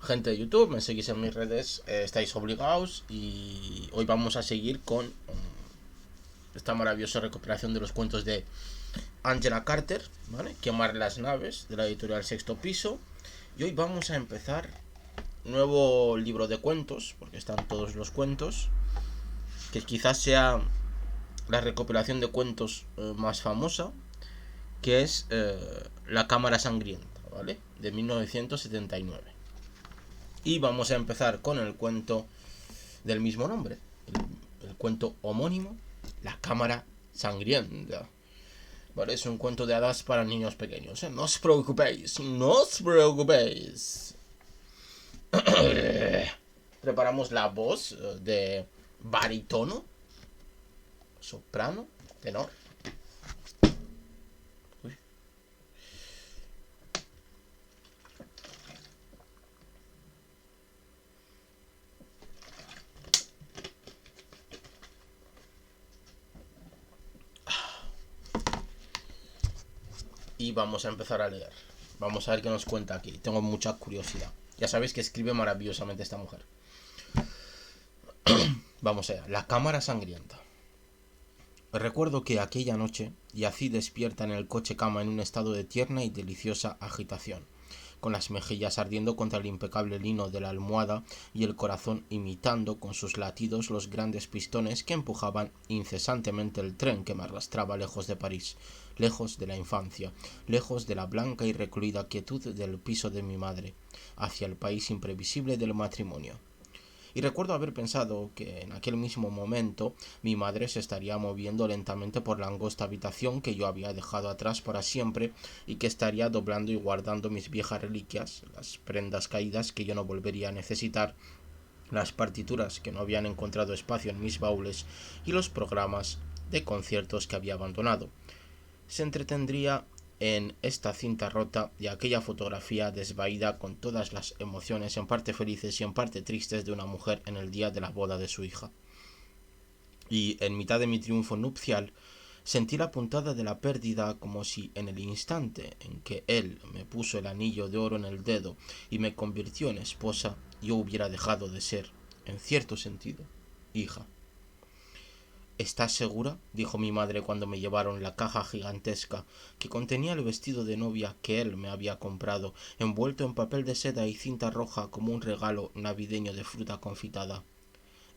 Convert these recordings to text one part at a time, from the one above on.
Gente de YouTube, me seguís en mis redes, estáis obligados y hoy vamos a seguir con esta maravillosa recuperación de los cuentos de Angela Carter, ¿vale? Quemar las naves, de la editorial Sexto Piso. Y hoy vamos a empezar nuevo libro de cuentos, porque están todos los cuentos, que quizás sea la recopilación de cuentos más famosa, que es La Cámara Sangrienta, ¿vale? De 1979. Y vamos a empezar con el cuento del mismo nombre, el cuento homónimo, La Cámara Sangrienta. Vale, es un cuento de hadas para niños pequeños, ¿eh? No os preocupéis, no os preocupéis. Preparamos la voz de barítono, soprano, tenor. Uy. Y vamos a empezar a leer. Vamos a ver qué nos cuenta aquí. Tengo mucha curiosidad. Ya sabéis que escribe maravillosamente esta mujer. Vamos allá. La Cámara Sangrienta. Recuerdo que aquella noche yací despierta en el coche cama en un estado de tierna y deliciosa agitación, con las mejillas ardiendo contra el impecable lino de la almohada y el corazón imitando con sus latidos los grandes pistones que empujaban incesantemente el tren que me arrastraba lejos de París, lejos de la infancia, lejos de la blanca y recluida quietud del piso de mi madre, hacia el país imprevisible del matrimonio. Y recuerdo haber pensado que en aquel mismo momento mi madre se estaría moviendo lentamente por la angosta habitación que yo había dejado atrás para siempre y que estaría doblando y guardando mis viejas reliquias, las prendas caídas que yo no volvería a necesitar, las partituras que no habían encontrado espacio en mis baúles y los programas de conciertos que había abandonado. Se entretendría en esta cinta rota y aquella fotografía desvaída con todas las emociones en parte felices y en parte tristes de una mujer en el día de la boda de su hija. Y en mitad de mi triunfo nupcial sentí la puntada de la pérdida como si en el instante en que él me puso el anillo de oro en el dedo y me convirtió en esposa, yo hubiera dejado de ser, en cierto sentido, hija. ¿Estás segura?, dijo mi madre cuando me llevaron la caja gigantesca que contenía el vestido de novia que él me había comprado, envuelto en papel de seda y cinta roja como un regalo navideño de fruta confitada.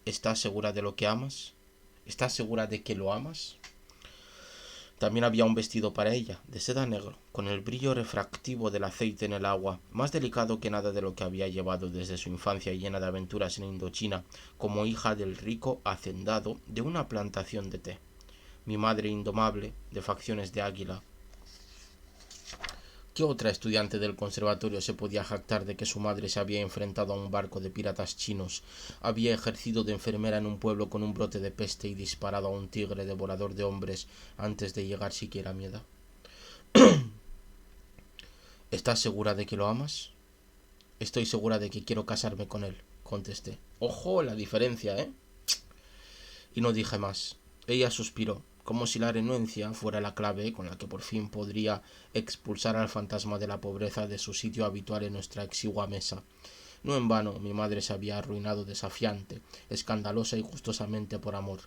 ¿Estás segura de lo que amas? ¿Estás segura de que lo amas? También había un vestido para ella, de seda negro, con el brillo refractivo del aceite en el agua, más delicado que nada de lo que había llevado desde su infancia llena de aventuras en Indochina, como hija del rico hacendado de una plantación de té. Mi madre indomable, de facciones de águila. ¿Qué otra estudiante del conservatorio se podía jactar de que su madre se había enfrentado a un barco de piratas chinos, había ejercido de enfermera en un pueblo con un brote de peste y disparado a un tigre devorador de hombres antes de llegar siquiera a mi edad? ¿Estás segura de que lo amas? Estoy segura de que quiero casarme con él, contesté. Ojo la diferencia, ¿eh? Y no dije más. Ella suspiró, como si la renuencia fuera la clave con la que por fin podría expulsar al fantasma de la pobreza de su sitio habitual en nuestra exigua mesa. No en vano mi madre se había arruinado desafiante, escandalosa y gustosamente por amor.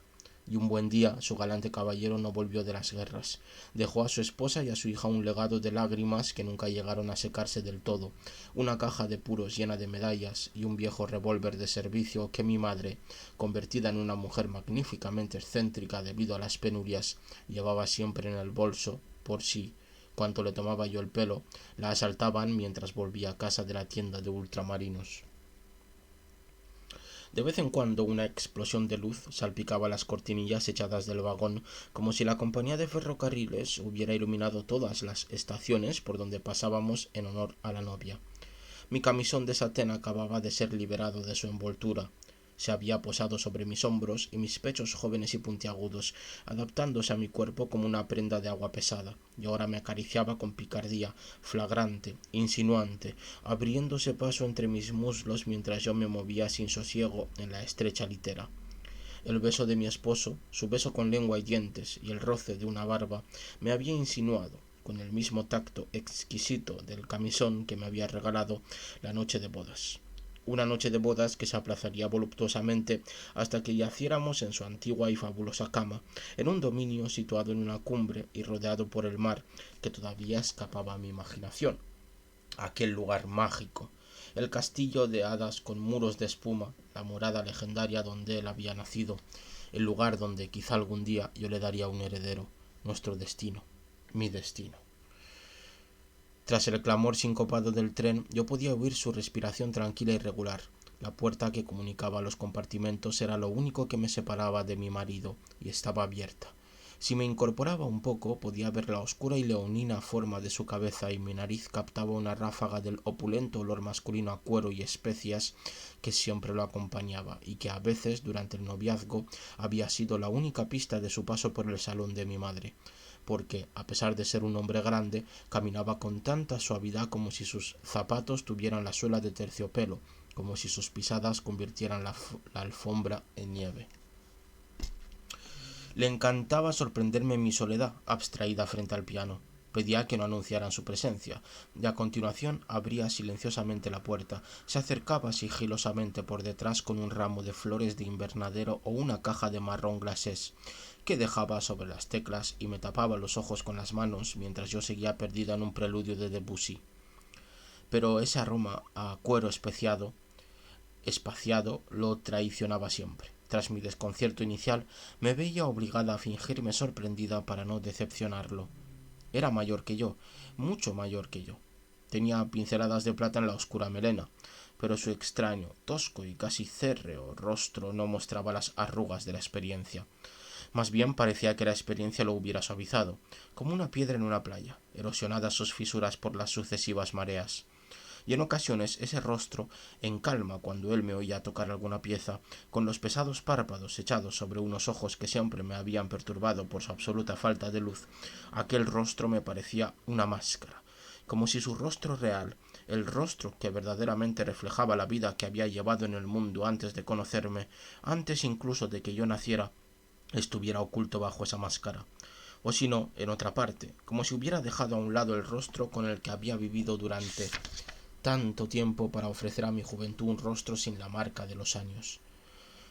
Y un buen día su galante caballero no volvió de las guerras. Dejó a su esposa y a su hija un legado de lágrimas que nunca llegaron a secarse del todo, una caja de puros llena de medallas y un viejo revólver de servicio que mi madre, convertida en una mujer magníficamente excéntrica debido a las penurias, llevaba siempre en el bolso, por si, cuando le tomaba yo el pelo, la asaltaban mientras volvía a casa de la tienda de ultramarinos. De vez en cuando una explosión de luz salpicaba las cortinillas echadas del vagón, como si la compañía de ferrocarriles hubiera iluminado todas las estaciones por donde pasábamos en honor a la novia. Mi camisón de satén acababa de ser liberado de su envoltura. Se había posado sobre mis hombros y mis pechos jóvenes y puntiagudos, adaptándose a mi cuerpo como una prenda de agua pesada, y ahora me acariciaba con picardía, flagrante, insinuante, abriéndose paso entre mis muslos mientras yo me movía sin sosiego en la estrecha litera. El beso de mi esposo, su beso con lengua y dientes, y el roce de una barba, me había insinuado, con el mismo tacto exquisito del camisón que me había regalado la noche de bodas. una noche de bodas que se aplazaría voluptuosamente hasta que yaciéramos en su antigua y fabulosa cama, en un dominio situado en una cumbre y rodeado por el mar que todavía escapaba a mi imaginación. Aquel lugar mágico, el castillo de hadas con muros de espuma, la morada legendaria donde él había nacido, el lugar donde quizá algún día yo le daría un heredero, nuestro destino, mi destino. Tras el clamor sincopado del tren, yo podía oír su respiración tranquila y regular. La puerta que comunicaba los compartimentos era lo único que me separaba de mi marido, y estaba abierta. Si me incorporaba un poco, podía ver la oscura y leonina forma de su cabeza, y mi nariz captaba una ráfaga del opulento olor masculino a cuero y especias que siempre lo acompañaba, y que a veces, durante el noviazgo, había sido la única pista de su paso por el salón de mi madre, porque, a pesar de ser un hombre grande, caminaba con tanta suavidad como si sus zapatos tuvieran la suela de terciopelo, como si sus pisadas convirtieran la alfombra en nieve. Le encantaba sorprenderme en mi soledad, abstraída frente al piano. Pedía que no anunciaran su presencia, y a continuación abría silenciosamente la puerta, se acercaba sigilosamente por detrás con un ramo de flores de invernadero o una caja de marrón glacés, que dejaba sobre las teclas y me tapaba los ojos con las manos mientras yo seguía perdida en un preludio de Debussy. Pero ese aroma a cuero espaciado lo traicionaba siempre. Tras mi desconcierto inicial, me veía obligada a fingirme sorprendida para no decepcionarlo. Era mayor que yo, mucho mayor que yo. Tenía pinceladas de plata en la oscura melena, pero su extraño, tosco y casi cérreo rostro no mostraba las arrugas de la experiencia. Más bien parecía que la experiencia lo hubiera suavizado, como una piedra en una playa, erosionadas sus fisuras por las sucesivas mareas. Y en ocasiones ese rostro, en calma cuando él me oía tocar alguna pieza, con los pesados párpados echados sobre unos ojos que siempre me habían perturbado por su absoluta falta de luz, aquel rostro me parecía una máscara, como si su rostro real, el rostro que verdaderamente reflejaba la vida que había llevado en el mundo antes de conocerme, antes incluso de que yo naciera, estuviera oculto bajo esa máscara, o si no, en otra parte, como si hubiera dejado a un lado el rostro con el que había vivido durante tanto tiempo para ofrecer a mi juventud un rostro sin la marca de los años.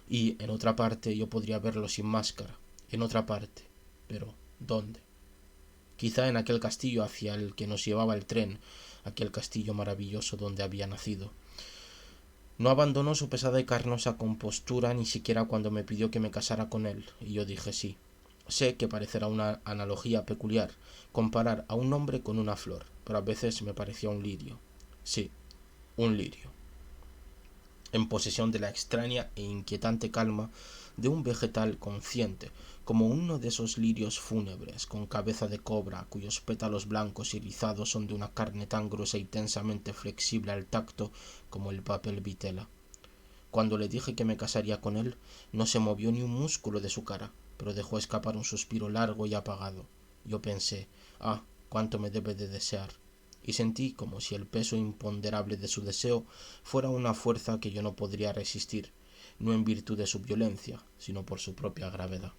Y en otra parte yo podría verlo sin máscara, en otra parte, pero ¿dónde? Quizá en aquel castillo hacia el que nos llevaba el tren, aquel castillo maravilloso donde había nacido. No abandonó su pesada y carnosa compostura ni siquiera cuando me pidió que me casara con él, y yo dije sí. Sé que parecerá una analogía peculiar, comparar a un hombre con una flor, pero a veces me parecía un lirio. Sí, un lirio, en posesión de la extraña e inquietante calma de un vegetal consciente, como uno de esos lirios fúnebres con cabeza de cobra cuyos pétalos blancos y rizados son de una carne tan gruesa y tensamente flexible al tacto como el papel vitela. Cuando le dije que me casaría con él, no se movió ni un músculo de su cara, pero dejó escapar un suspiro largo y apagado. Yo pensé, cuánto me debe de desear, y sentí como si el peso imponderable de su deseo fuera una fuerza que yo no podría resistir, no en virtud de su violencia, sino por su propia gravedad.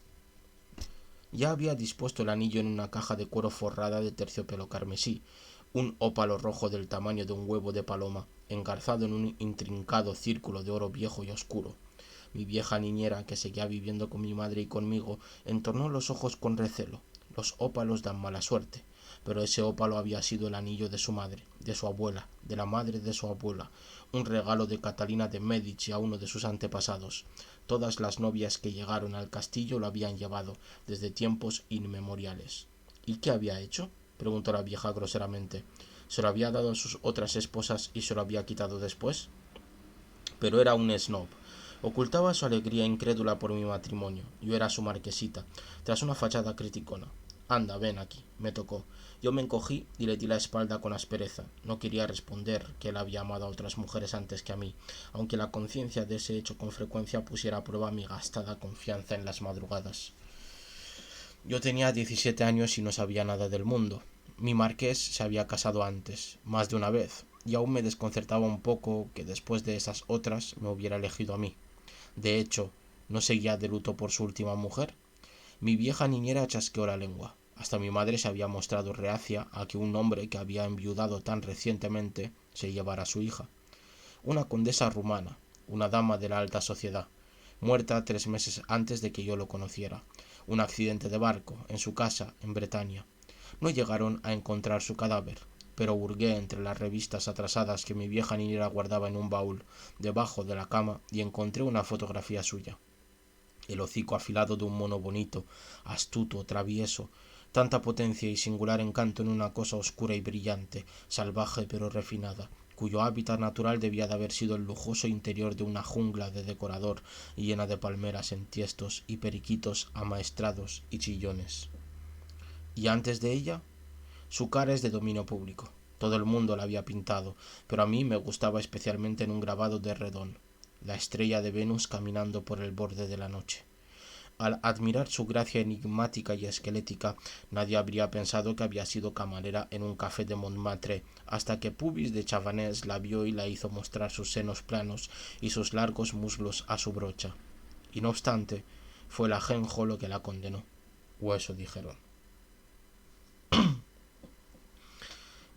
Ya había dispuesto el anillo en una caja de cuero forrada de terciopelo carmesí, un ópalo rojo del tamaño de un huevo de paloma, engarzado en un intrincado círculo de oro viejo y oscuro. Mi vieja niñera, que seguía viviendo con mi madre y conmigo, entornó los ojos con recelo. Los ópalos dan mala suerte, pero ese ópalo había sido el anillo de su madre, de su abuela, de la madre de su abuela, un regalo de Catalina de Medici a uno de sus antepasados. Todas las novias que llegaron al castillo lo habían llevado desde tiempos inmemoriales. ¿Y qué había hecho?, preguntó la vieja groseramente. ¿Se lo había dado a sus otras esposas y se lo había quitado después? Pero era un snob. Ocultaba su alegría incrédula por mi matrimonio. Yo era su marquesita, tras una fachada criticona. Anda, ven aquí, me tocó. Yo me encogí y le di la espalda con aspereza. No quería responder que él había amado a otras mujeres antes que a mí, aunque la conciencia de ese hecho con frecuencia pusiera a prueba mi gastada confianza en las madrugadas. Yo tenía 17 años y no sabía nada del mundo. Mi marqués se había casado antes, más de una vez, y aún me desconcertaba un poco que después de esas otras me hubiera elegido a mí. De hecho, ¿no seguía de luto por su última mujer? Mi vieja niñera chasqueó la lengua. Hasta mi madre se había mostrado reacia a que un hombre que había enviudado tan recientemente se llevara a su hija. una condesa rumana, una dama de la alta sociedad, muerta 3 meses antes de que yo lo conociera. Un accidente de barco, en su casa, en Bretaña. No llegaron a encontrar su cadáver, pero hurgué entre las revistas atrasadas que mi vieja niñera guardaba en un baúl debajo de la cama y encontré una fotografía suya. El hocico afilado de un mono bonito, astuto, travieso, tanta potencia y singular encanto en una cosa oscura y brillante, salvaje pero refinada, cuyo hábitat natural debía de haber sido el lujoso interior de una jungla de decorador llena de palmeras en tiestos y periquitos amaestrados y chillones. Y antes de ella, su cara es de dominio público. Todo el mundo la había pintado, pero a mí me gustaba especialmente en un grabado de Redón, la estrella de Venus caminando por el borde de la noche. Al admirar su gracia enigmática y esquelética, nadie habría pensado que había sido camarera en un café de Montmartre, hasta que Pubis de Chavannes la vio y la hizo mostrar sus senos planos y sus largos muslos a su brocha. Y no obstante, fue el ajenjo lo que la condenó. O eso dijeron.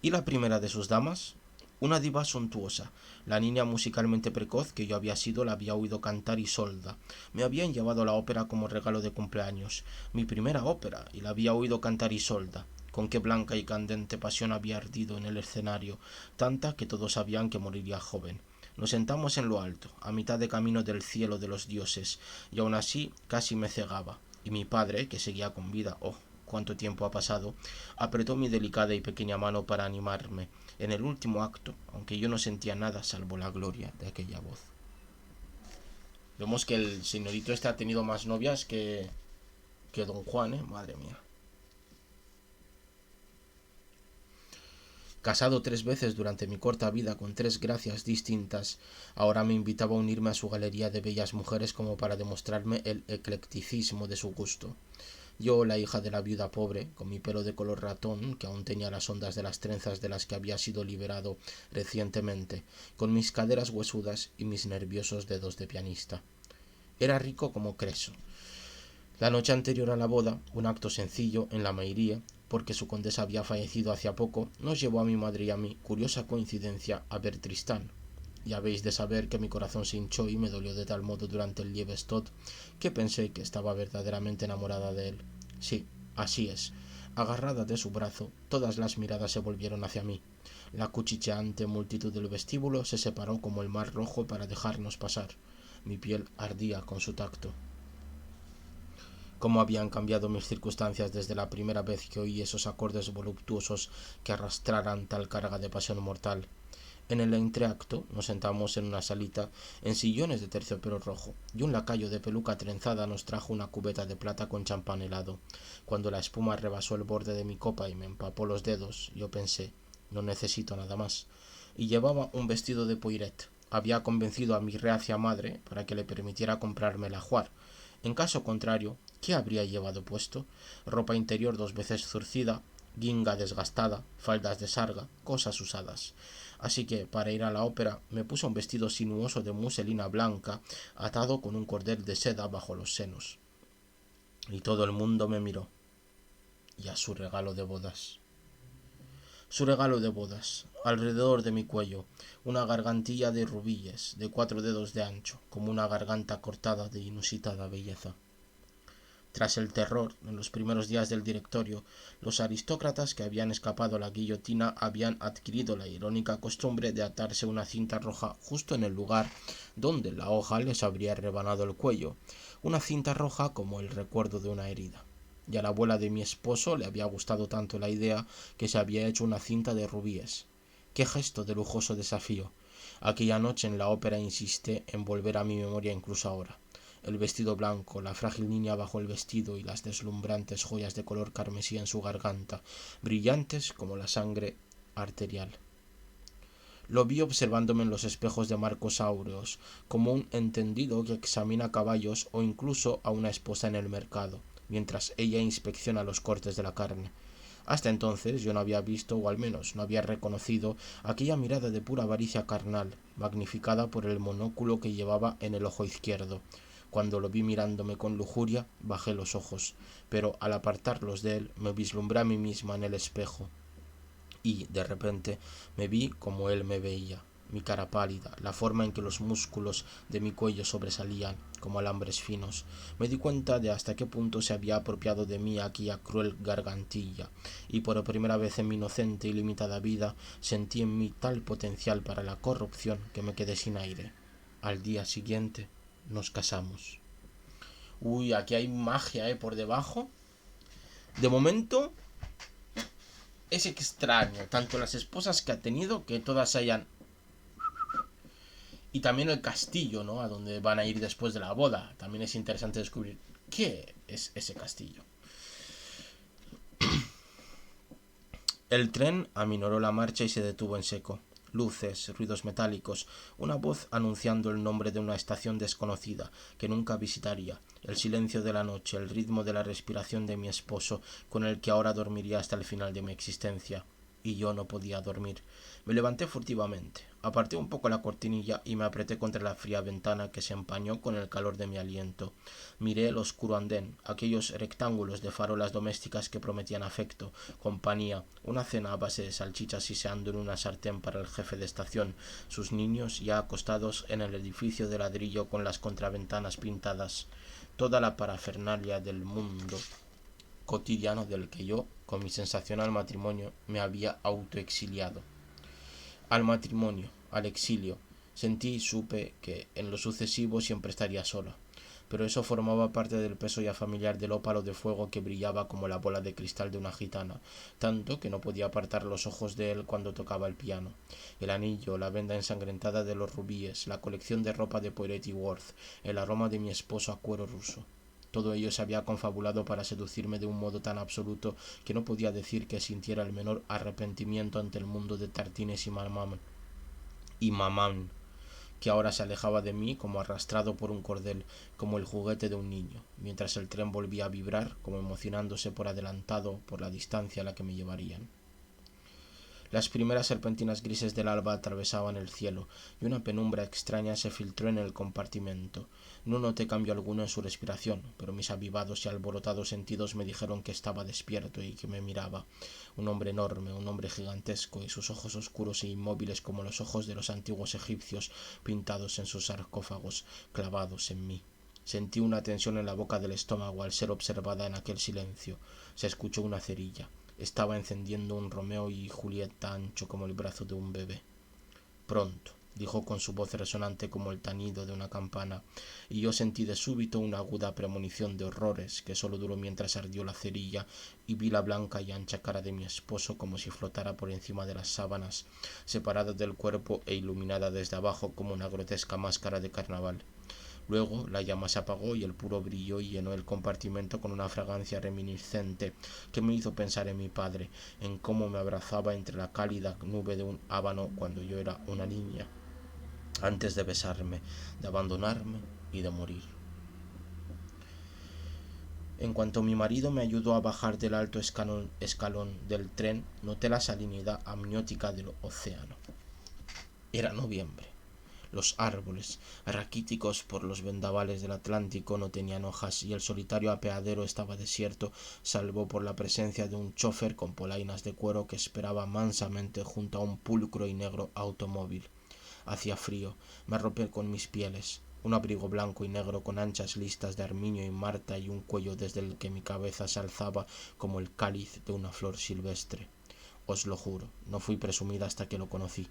¿Y la primera de sus damas? Una diva suntuosa. La niña musicalmente precoz que yo había sido la había oído cantar Isolda. Me habían llevado a la ópera como regalo de cumpleaños. Mi primera ópera, y la había oído cantar Isolda. Con qué blanca y candente pasión había ardido en el escenario, tanta que todos sabían que moriría joven. Nos sentamos en lo alto, a mitad de camino del cielo de los dioses, y aún así casi me cegaba. Y mi padre, que seguía con vida, oh, cuánto tiempo ha pasado, apretó mi delicada y pequeña mano para animarme en el último acto, aunque yo no sentía nada salvo la gloria de aquella voz. Vemos que el señorito este ha tenido más novias que Don Juan, madre mía. Casado 3 veces durante mi corta vida con 3 gracias distintas, ahora me invitaba a unirme a su galería de bellas mujeres como para demostrarme el eclecticismo de su gusto. Yo, la hija de la viuda pobre, con mi pelo de color ratón, que aún tenía las ondas de las trenzas de las que había sido liberado recientemente, con mis caderas huesudas y mis nerviosos dedos de pianista. Era rico como Creso. La noche anterior a la boda, un acto sencillo en la Mairie, porque su condesa había fallecido hacía poco, nos llevó a mi madre y a mí, curiosa coincidencia, a ver Tristán. Y habéis de saber que mi corazón se hinchó y me dolió de tal modo durante el Liebestod que pensé que estaba verdaderamente enamorada de él. Sí, así es. Agarrada de su brazo, todas las miradas se volvieron hacia mí. La cuchicheante multitud del vestíbulo se separó como el mar rojo para dejarnos pasar. Mi piel ardía con su tacto. Cómo habían cambiado mis circunstancias desde la primera vez que oí esos acordes voluptuosos que arrastraran tal carga de pasión mortal. En el entreacto nos sentamos en una salita en sillones de terciopelo rojo, y un lacayo de peluca trenzada nos trajo una cubeta de plata con champán helado. Cuando la espuma rebasó el borde de mi copa y me empapó los dedos, yo pensé, no necesito nada más. Y llevaba un vestido de Poiret. Había convencido a mi reacia madre para que le permitiera comprarme el ajuar. En caso contrario, ¿qué habría llevado puesto? Ropa interior 2 veces zurcida, guinga desgastada, faldas de sarga, cosas usadas. Así que, para ir a la ópera, me puse un vestido sinuoso de muselina blanca, atado con un cordel de seda bajo los senos. Y todo el mundo me miró. Y a su regalo de bodas. Su regalo de bodas, alrededor de mi cuello, una gargantilla de rubíes, de 4 dedos de ancho, como una garganta cortada de inusitada belleza. Tras el terror, en los primeros días del directorio, los aristócratas que habían escapado a la guillotina habían adquirido la irónica costumbre de atarse una cinta roja justo en el lugar donde la hoja les habría rebanado el cuello, una cinta roja como el recuerdo de una herida. Y a la abuela de mi esposo le había gustado tanto la idea que se había hecho una cinta de rubíes. ¡Qué gesto de lujoso desafío! Aquella noche en la ópera insisté en volver a mi memoria incluso ahora. El vestido blanco, la frágil niña bajo el vestido y las deslumbrantes joyas de color carmesí en su garganta, brillantes como la sangre arterial. Lo vi observándome en los espejos de marcos áureos, como un entendido que examina caballos o incluso a una esposa en el mercado, mientras ella inspecciona los cortes de la carne. Hasta entonces yo no había visto, o al menos no había reconocido, aquella mirada de pura avaricia carnal, magnificada por el monóculo que llevaba en el ojo izquierdo. Cuando lo vi mirándome con lujuria, bajé los ojos, pero al apartarlos de él me vislumbré a mí misma en el espejo, y, de repente, me vi como él me veía. mi cara pálida, la forma en que los músculos de mi cuello sobresalían como alambres finos. Me di cuenta de hasta qué punto se había apropiado de mí aquella cruel gargantilla, y por primera vez en mi inocente y limitada vida sentí en mí tal potencial para la corrupción que me quedé sin aire. Al día siguiente nos casamos. Uy, aquí hay magia, por debajo. De momento es extraño, tanto las esposas que ha tenido, que todas hayan... Y también el castillo, ¿no? A donde van a ir después de la boda. También es interesante descubrir qué es ese castillo. El tren aminoró la marcha y se detuvo en seco. Luces, ruidos metálicos, una voz anunciando el nombre de una estación desconocida que nunca visitaría, el silencio de la noche, el ritmo de la respiración de mi esposo, con el que ahora dormiría hasta el final de mi existencia. Y yo no podía dormir. Me levanté furtivamente, aparté un poco la cortinilla y me apreté contra la fría ventana que se empañó con el calor de mi aliento. Miré el oscuro andén, aquellos rectángulos de farolas domésticas que prometían afecto, compañía, una cena a base de salchichas siseando en una sartén para el jefe de estación, sus niños ya acostados en el edificio de ladrillo con las contraventanas pintadas, toda la parafernalia del mundo cotidiano del que yo, con mi sensacional matrimonio, me había autoexiliado. Al matrimonio, al exilio, sentí y supe que en lo sucesivo siempre estaría sola, pero eso formaba parte del peso ya familiar del ópalo de fuego que brillaba como la bola de cristal de una gitana, tanto que no podía apartar los ojos de él cuando tocaba el piano. El anillo, la venda ensangrentada de los rubíes, la colección de ropa de Poiret Worth, el aroma de mi esposo a cuero ruso. Todo ello se había confabulado para seducirme de un modo tan absoluto que no podía decir que sintiera el menor arrepentimiento ante el mundo de tartines y mamán, que ahora se alejaba de mí como arrastrado por un cordel, como el juguete de un niño, mientras el tren volvía a vibrar, como emocionándose por adelantado por la distancia a la que me llevarían. Las primeras serpentinas grises del alba atravesaban el cielo, y una penumbra extraña se filtró en el compartimento. No noté cambio alguno en su respiración, pero mis avivados y alborotados sentidos me dijeron que estaba despierto y que me miraba. Un hombre enorme, un hombre gigantesco, y sus ojos oscuros e inmóviles como los ojos de los antiguos egipcios pintados en sus sarcófagos, clavados en mí. Sentí una tensión en la boca del estómago al ser observada en aquel silencio. Se escuchó una cerilla. Estaba encendiendo un Romeo y Julieta ancho como el brazo de un bebé. Pronto, dijo con su voz resonante como el tañido de una campana, y yo sentí de súbito una aguda premonición de horrores que solo duró mientras ardió la cerilla y vi la blanca y ancha cara de mi esposo como si flotara por encima de las sábanas, separada del cuerpo e iluminada desde abajo como una grotesca máscara de carnaval. Luego la llama se apagó y el puro brillo llenó el compartimento con una fragancia reminiscente que me hizo pensar en mi padre, en cómo me abrazaba entre la cálida nube de un habano cuando yo era una niña, antes de besarme, de abandonarme y de morir. En cuanto mi marido me ayudó a bajar del alto escalón del tren, noté la salinidad amniótica del océano. Era noviembre. Los árboles, raquíticos por los vendavales del Atlántico, no tenían hojas y el solitario apeadero estaba desierto, salvo por la presencia de un chófer con polainas de cuero que esperaba mansamente junto a un pulcro y negro automóvil. Hacía frío, me arropé con mis pieles, un abrigo blanco y negro con anchas listas de armiño y marta y un cuello desde el que mi cabeza se alzaba como el cáliz de una flor silvestre. Os lo juro, no fui presumida hasta que lo conocí.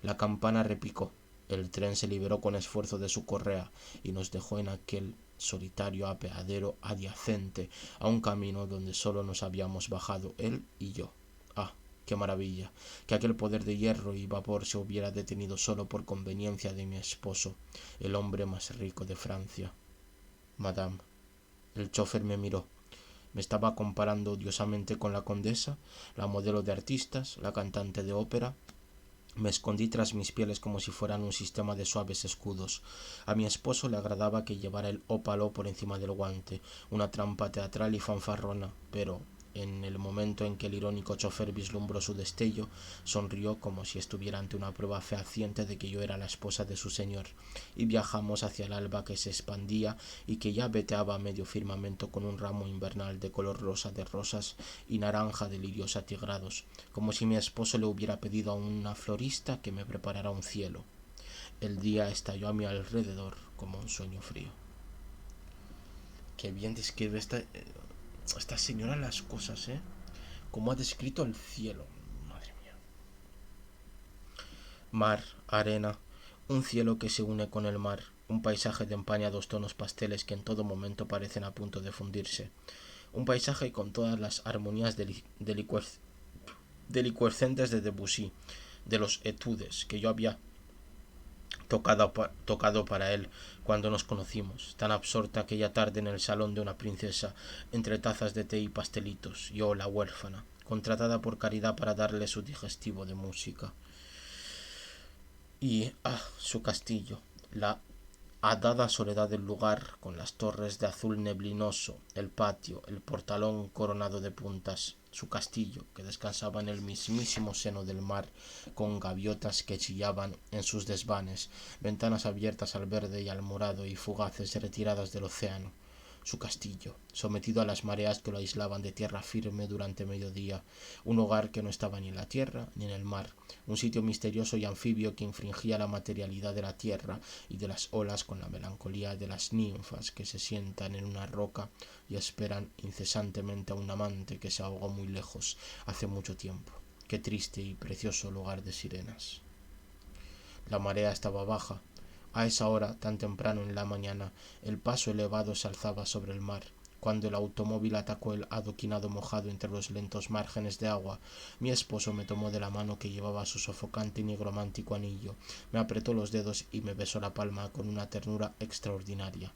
La campana repicó. El tren se liberó con esfuerzo de su correa y nos dejó en aquel solitario apeadero adyacente a un camino donde solo nos habíamos bajado él y yo. Ah, qué maravilla, que aquel poder de hierro y vapor se hubiera detenido solo por conveniencia de mi esposo, el hombre más rico de Francia. Madame. El chofer me miró. Me estaba comparando odiosamente con la condesa, la modelo de artistas, la cantante de ópera. Me escondí tras mis pieles como si fueran un sistema de suaves escudos. A mi esposo le agradaba que llevara el ópalo por encima del guante, una trampa teatral y fanfarrona, pero En el momento en que el irónico chofer vislumbró su destello, sonrió como si estuviera ante una prueba fehaciente de que yo era la esposa de su señor, y viajamos hacia el alba que se expandía y que ya veteaba a medio firmamento con un ramo invernal de color rosa de rosas y naranja de lirios atigrados, como si mi esposo le hubiera pedido a una florista que me preparara un cielo. El día estalló a mi alrededor como un sueño frío. Qué bien describe esta señora las cosas, ¿eh? Como ha descrito el cielo. Madre mía. Mar, arena, un cielo que se une con el mar, un paisaje de empañados tonos pasteles que en todo momento parecen a punto de fundirse. Un paisaje con todas las armonías delicuescentes de Debussy, de los etudes que yo había tocado para él cuando nos conocimos, tan absorta aquella tarde en el salón de una princesa, entre tazas de té y pastelitos, yo la huérfana, contratada por Caridad para darle su digestivo de música. Y, su castillo, la adada soledad del lugar, con las torres de azul neblinoso, el patio, el portalón coronado de puntas, su castillo, que descansaba en el mismísimo seno del mar, con gaviotas que chillaban en sus desvanes, ventanas abiertas al verde y al morado y fugaces retiradas del océano. Su castillo, sometido a las mareas que lo aislaban de tierra firme durante mediodía, un hogar que no estaba ni en la tierra ni en el mar, un sitio misterioso y anfibio que infringía la materialidad de la tierra y de las olas con la melancolía de las ninfas que se sientan en una roca y esperan incesantemente a un amante que se ahogó muy lejos hace mucho tiempo. Qué triste y precioso lugar de sirenas. La marea estaba baja. A esa hora, tan temprano en la mañana, el paso elevado se alzaba sobre el mar. Cuando el automóvil atacó el adoquinado mojado entre los lentos márgenes de agua, mi esposo me tomó de la mano que llevaba su sofocante y nigromántico anillo, me apretó los dedos y me besó la palma con una ternura extraordinaria.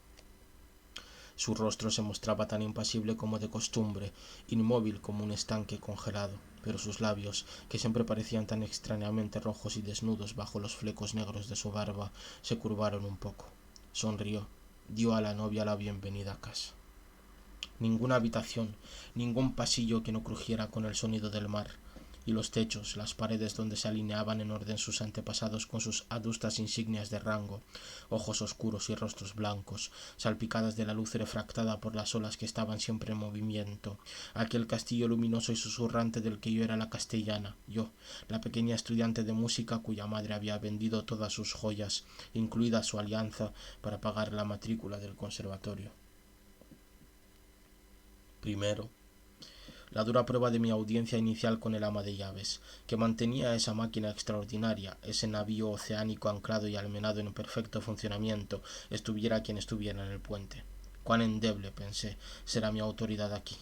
Su rostro se mostraba tan impasible como de costumbre, inmóvil como un estanque congelado, pero sus labios, que siempre parecían tan extrañamente rojos y desnudos bajo los flecos negros de su barba, se curvaron un poco. Sonrió, dio a la novia la bienvenida a casa. Ninguna habitación, ningún pasillo que no crujiera con el sonido del mar, y los techos, las paredes donde se alineaban en orden sus antepasados con sus adustas insignias de rango, ojos oscuros y rostros blancos, salpicadas de la luz refractada por las olas que estaban siempre en movimiento, aquel castillo luminoso y susurrante del que yo era la castellana, yo, la pequeña estudiante de música cuya madre había vendido todas sus joyas, incluida su alianza, para pagar la matrícula del conservatorio. Primero, la dura prueba de mi audiencia inicial con el ama de llaves, que mantenía esa máquina extraordinaria, ese navío oceánico anclado y almenado en perfecto funcionamiento, estuviera quien estuviera en el puente. Cuán endeble, pensé, será mi autoridad aquí.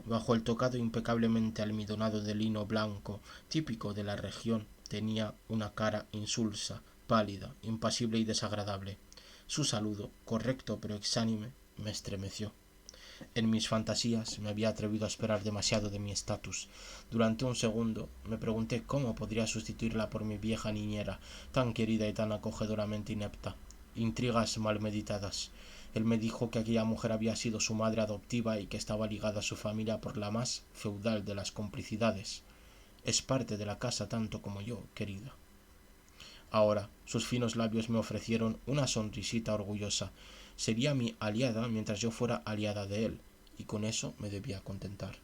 Bajo el tocado impecablemente almidonado de lino blanco, típico de la región, tenía una cara insulsa, pálida, impasible y desagradable. Su saludo, correcto pero exánime, me estremeció. En mis fantasías me había atrevido a esperar demasiado de mi estatus. Durante un segundo me pregunté cómo podría sustituirla por mi vieja niñera, tan querida y tan acogedoramente inepta. Intrigas mal meditadas. Él me dijo que aquella mujer había sido su madre adoptiva y que estaba ligada a su familia por la más feudal de las complicidades. Es parte de la casa tanto como yo, querida. Ahora sus finos labios me ofrecieron una sonrisita orgullosa. Sería mi aliada mientras yo fuera aliada de él, y con eso me debía contentar.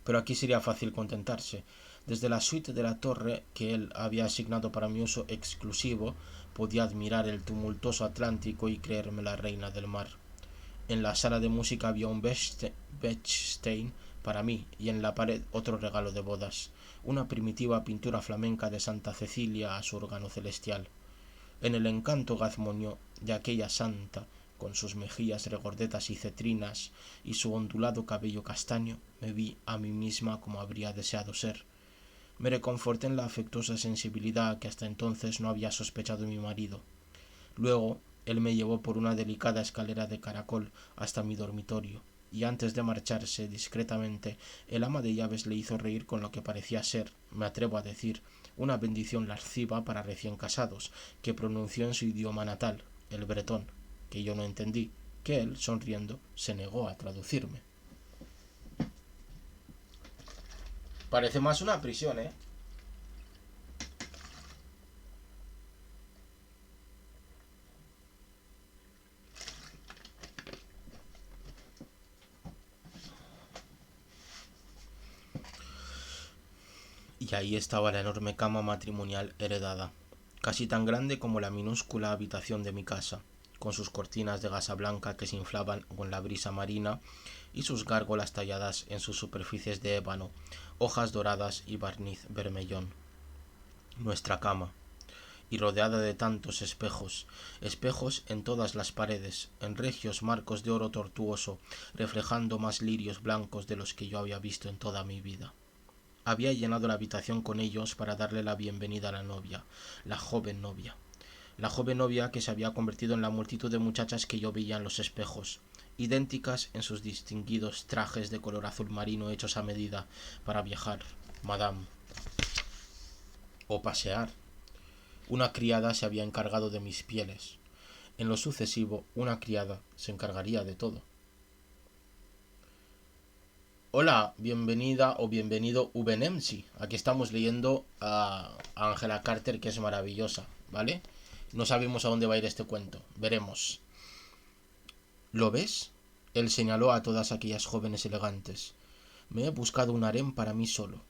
Pero aquí sería fácil contentarse. Desde la suite de la torre que él había asignado para mi uso exclusivo, podía admirar el tumultuoso Atlántico y creerme la reina del mar. En la sala de música había un Bechstein para mí y en la pared otro regalo de bodas, una primitiva pintura flamenca de Santa Cecilia a su órgano celestial. En el encanto gazmoño de aquella santa, con sus mejillas regordetas y cetrinas y su ondulado cabello castaño, me vi a mí misma como habría deseado ser. Me reconforté en la afectuosa sensibilidad que hasta entonces no había sospechado mi marido. Luego él me llevó por una delicada escalera de caracol hasta mi dormitorio, y antes de marcharse discretamente, el ama de llaves le hizo reír con lo que parecía ser, me atrevo a decir, una bendición lasciva para recién casados, que pronunció en su idioma natal, el bretón, que yo no entendí, que él, sonriendo, se negó a traducirme. Parece más una prisión, ¿eh? Y ahí estaba la enorme cama matrimonial heredada, casi tan grande como la minúscula habitación de mi casa, con sus cortinas de gasa blanca que se inflaban con la brisa marina y sus gárgolas talladas en sus superficies de ébano, hojas doradas y barniz vermellón. Nuestra cama, y rodeada de tantos espejos, espejos en todas las paredes, en regios marcos de oro tortuoso, reflejando más lirios blancos de los que yo había visto en toda mi vida. Había llenado la habitación con ellos para darle la bienvenida a la novia, la joven novia. La joven novia que se había convertido en la multitud de muchachas que yo veía en los espejos, idénticas en sus distinguidos trajes de color azul marino hechos a medida para viajar, madame, o pasear. Una criada se había encargado de mis pieles. En lo sucesivo, una criada se encargaría de todo. Hola, bienvenida o bienvenido Ubenemsi. Aquí estamos leyendo a Angela Carter, que es maravillosa, ¿vale? No sabemos a dónde va a ir este cuento. Veremos. ¿Lo ves? Él señaló a todas aquellas jóvenes elegantes. Me he buscado un harén para mí solo.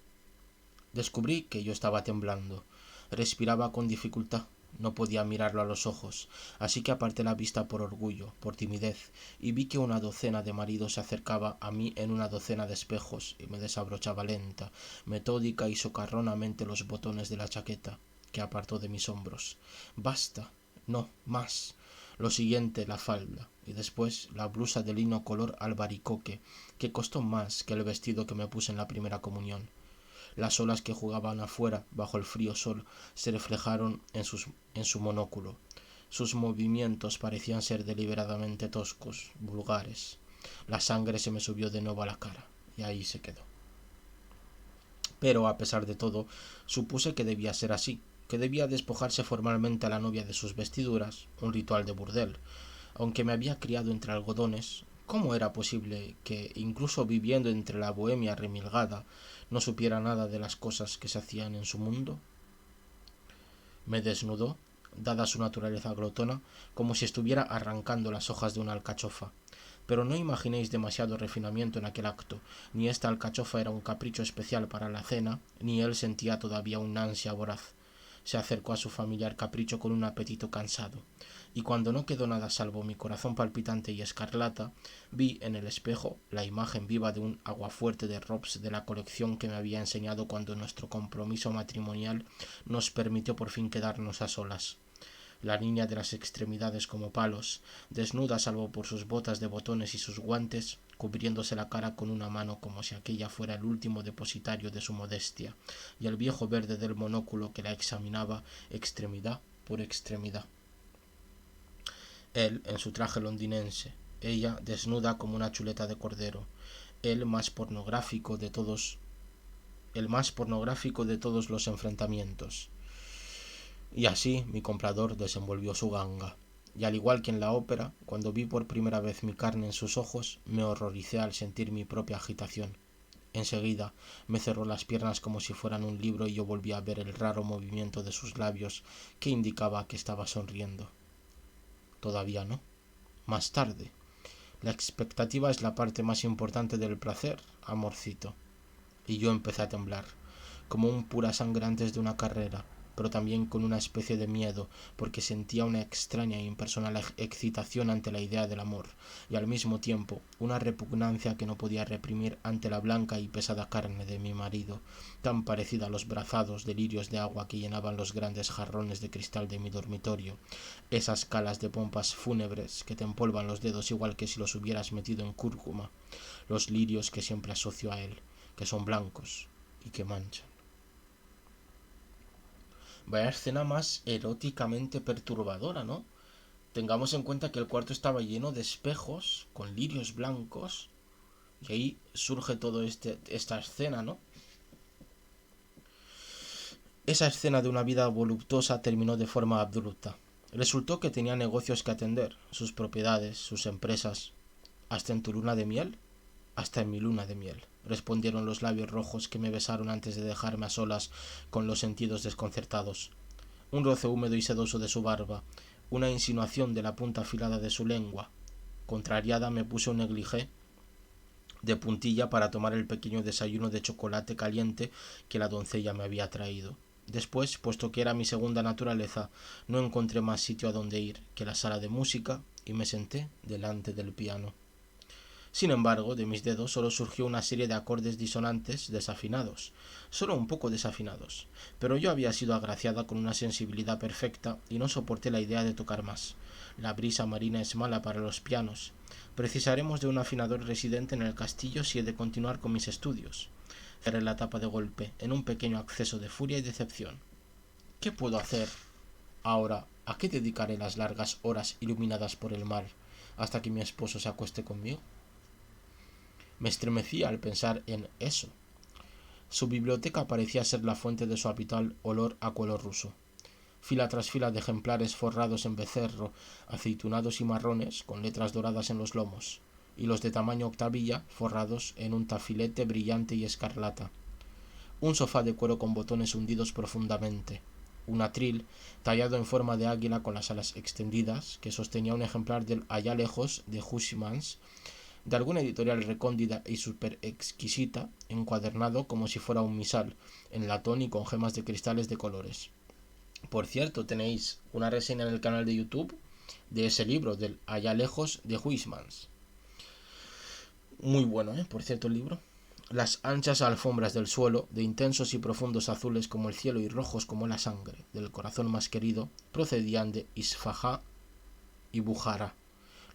Descubrí que yo estaba temblando. Respiraba con dificultad. No podía mirarlo a los ojos, así que aparté la vista por orgullo, por timidez, y vi que una docena de maridos se acercaba a mí en una docena de espejos y me desabrochaba lenta, metódica y socarronamente los botones de la chaqueta, que apartó de mis hombros. Basta. No, más. Lo siguiente, la falda, y después la blusa de lino color albaricoque, que costó más que el vestido que me puse en la primera comunión. Las olas que jugaban afuera bajo el frío sol se reflejaron en su monóculo. Sus movimientos parecían ser deliberadamente toscos, vulgares. La sangre se me subió de nuevo a la cara, y ahí se quedó. Pero, a pesar de todo, supuse que debía ser así, que debía despojarse formalmente a la novia de sus vestiduras, un ritual de burdel. Aunque me había criado entre algodones, ¿cómo era posible que, incluso viviendo entre la bohemia remilgada, no supiera nada de las cosas que se hacían en su mundo? Me desnudó, dada su naturaleza glotona, como si estuviera arrancando las hojas de una alcachofa. Pero no imaginéis demasiado refinamiento en aquel acto. Ni esta alcachofa era un capricho especial para la cena, ni él sentía todavía una ansia voraz. Se acercó a su familiar capricho con un apetito cansado, y cuando no quedó nada salvo mi corazón palpitante y escarlata, vi en el espejo la imagen viva de un aguafuerte de Robs de la colección que me había enseñado cuando nuestro compromiso matrimonial nos permitió por fin quedarnos a solas. La niña de las extremidades como palos, desnuda salvo por sus botas de botones y sus guantes, cubriéndose la cara con una mano como si aquella fuera el último depositario de su modestia, y el viejo verde del monóculo que la examinaba extremidad por extremidad. Él en su traje londinense, ella desnuda como una chuleta de cordero, el más pornográfico de todos los enfrentamientos. Y así mi comprador desenvolvió su ganga. Y al igual que en la ópera, cuando vi por primera vez mi carne en sus ojos, me horroricé al sentir mi propia agitación. Enseguida me cerró las piernas como si fueran un libro y yo volví a ver el raro movimiento de sus labios que indicaba que estaba sonriendo. Todavía no. Más tarde. La expectativa es la parte más importante del placer, amorcito. Y yo empecé a temblar, como un pura sangre antes de una carrera, pero también con una especie de miedo, porque sentía una extraña e impersonal excitación ante la idea del amor, y al mismo tiempo una repugnancia que no podía reprimir ante la blanca y pesada carne de mi marido, tan parecida a los brazados de lirios de agua que llenaban los grandes jarrones de cristal de mi dormitorio, esas calas de pompas fúnebres que te empolvan los dedos igual que si los hubieras metido en cúrcuma, los lirios que siempre asocio a él, que son blancos y que manchan. Vaya escena más eróticamente perturbadora, ¿no? Tengamos en cuenta que el cuarto estaba lleno de espejos con lirios blancos y ahí surge toda esta escena, ¿no? Esa escena de una vida voluptuosa terminó de forma abrupta. Resultó que tenía negocios que atender, sus propiedades, sus empresas. ¿Hasta en tu luna de miel? Hasta en mi luna de miel, respondieron los labios rojos que me besaron antes de dejarme a solas con los sentidos desconcertados. Un roce húmedo y sedoso de su barba, una insinuación de la punta afilada de su lengua. Contrariada me puse un negligé de puntilla para tomar el pequeño desayuno de chocolate caliente que la doncella me había traído. Después, puesto que era mi segunda naturaleza, no encontré más sitio a donde ir que la sala de música y me senté delante del piano. Sin embargo, de mis dedos solo surgió una serie de acordes disonantes desafinados, solo un poco desafinados, pero yo había sido agraciada con una sensibilidad perfecta y no soporté la idea de tocar más. La brisa marina es mala para los pianos. Precisaremos de un afinador residente en el castillo si he de continuar con mis estudios. Cerré la tapa de golpe, en un pequeño acceso de furia y decepción. ¿Qué puedo hacer ahora? ¿A qué dedicaré las largas horas iluminadas por el mar hasta que mi esposo se acueste conmigo? Me estremecí al pensar en eso. Su biblioteca parecía ser la fuente de su habitual olor a cuero ruso. Fila tras fila de ejemplares forrados en becerro, aceitunados y marrones, con letras doradas en los lomos, y los de tamaño octavilla forrados en un tafilete brillante y escarlata. Un sofá de cuero con botones hundidos profundamente. Un atril, tallado en forma de águila con las alas extendidas, que sostenía un ejemplar del Allá lejos de Huysmans, de alguna editorial recóndita y súper exquisita, encuadernado como si fuera un misal, en latón y con gemas de cristales de colores. Por cierto, tenéis una reseña en el canal de YouTube de ese libro, del Allá lejos de Huysmans. Muy bueno, por cierto, el libro. Las anchas alfombras del suelo, de intensos y profundos azules como el cielo y rojos como la sangre del corazón más querido, procedían de Isfahán y Bujara.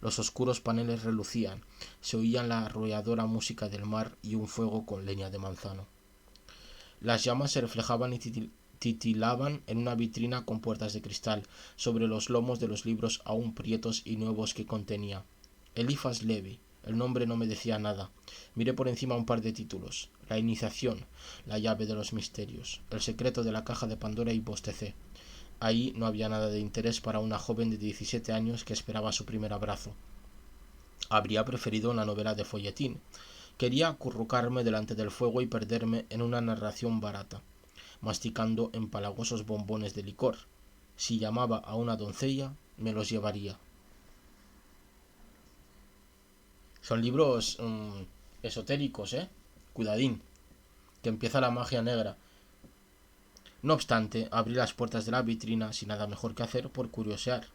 Los oscuros paneles relucían, se oía la arrolladora música del mar y un fuego con leña de manzano. Las llamas se reflejaban y titilaban en una vitrina con puertas de cristal, sobre los lomos de los libros aún prietos y nuevos que contenía. Eliphas Levi. El nombre no me decía nada. Miré por encima un par de títulos. La iniciación, la llave de los misterios, el secreto de la caja de Pandora y bostecé. Ahí no había nada de interés para una joven de 17 años que esperaba su primer abrazo. Habría preferido una novela de folletín. Quería acurrucarme delante del fuego y perderme en una narración barata, masticando empalagosos bombones de licor. Si llamaba a una doncella, me los llevaría. Son libros esotéricos, Cuidadín, que empieza la magia negra. No obstante, abrí las puertas de la vitrina sin nada mejor que hacer por curiosear,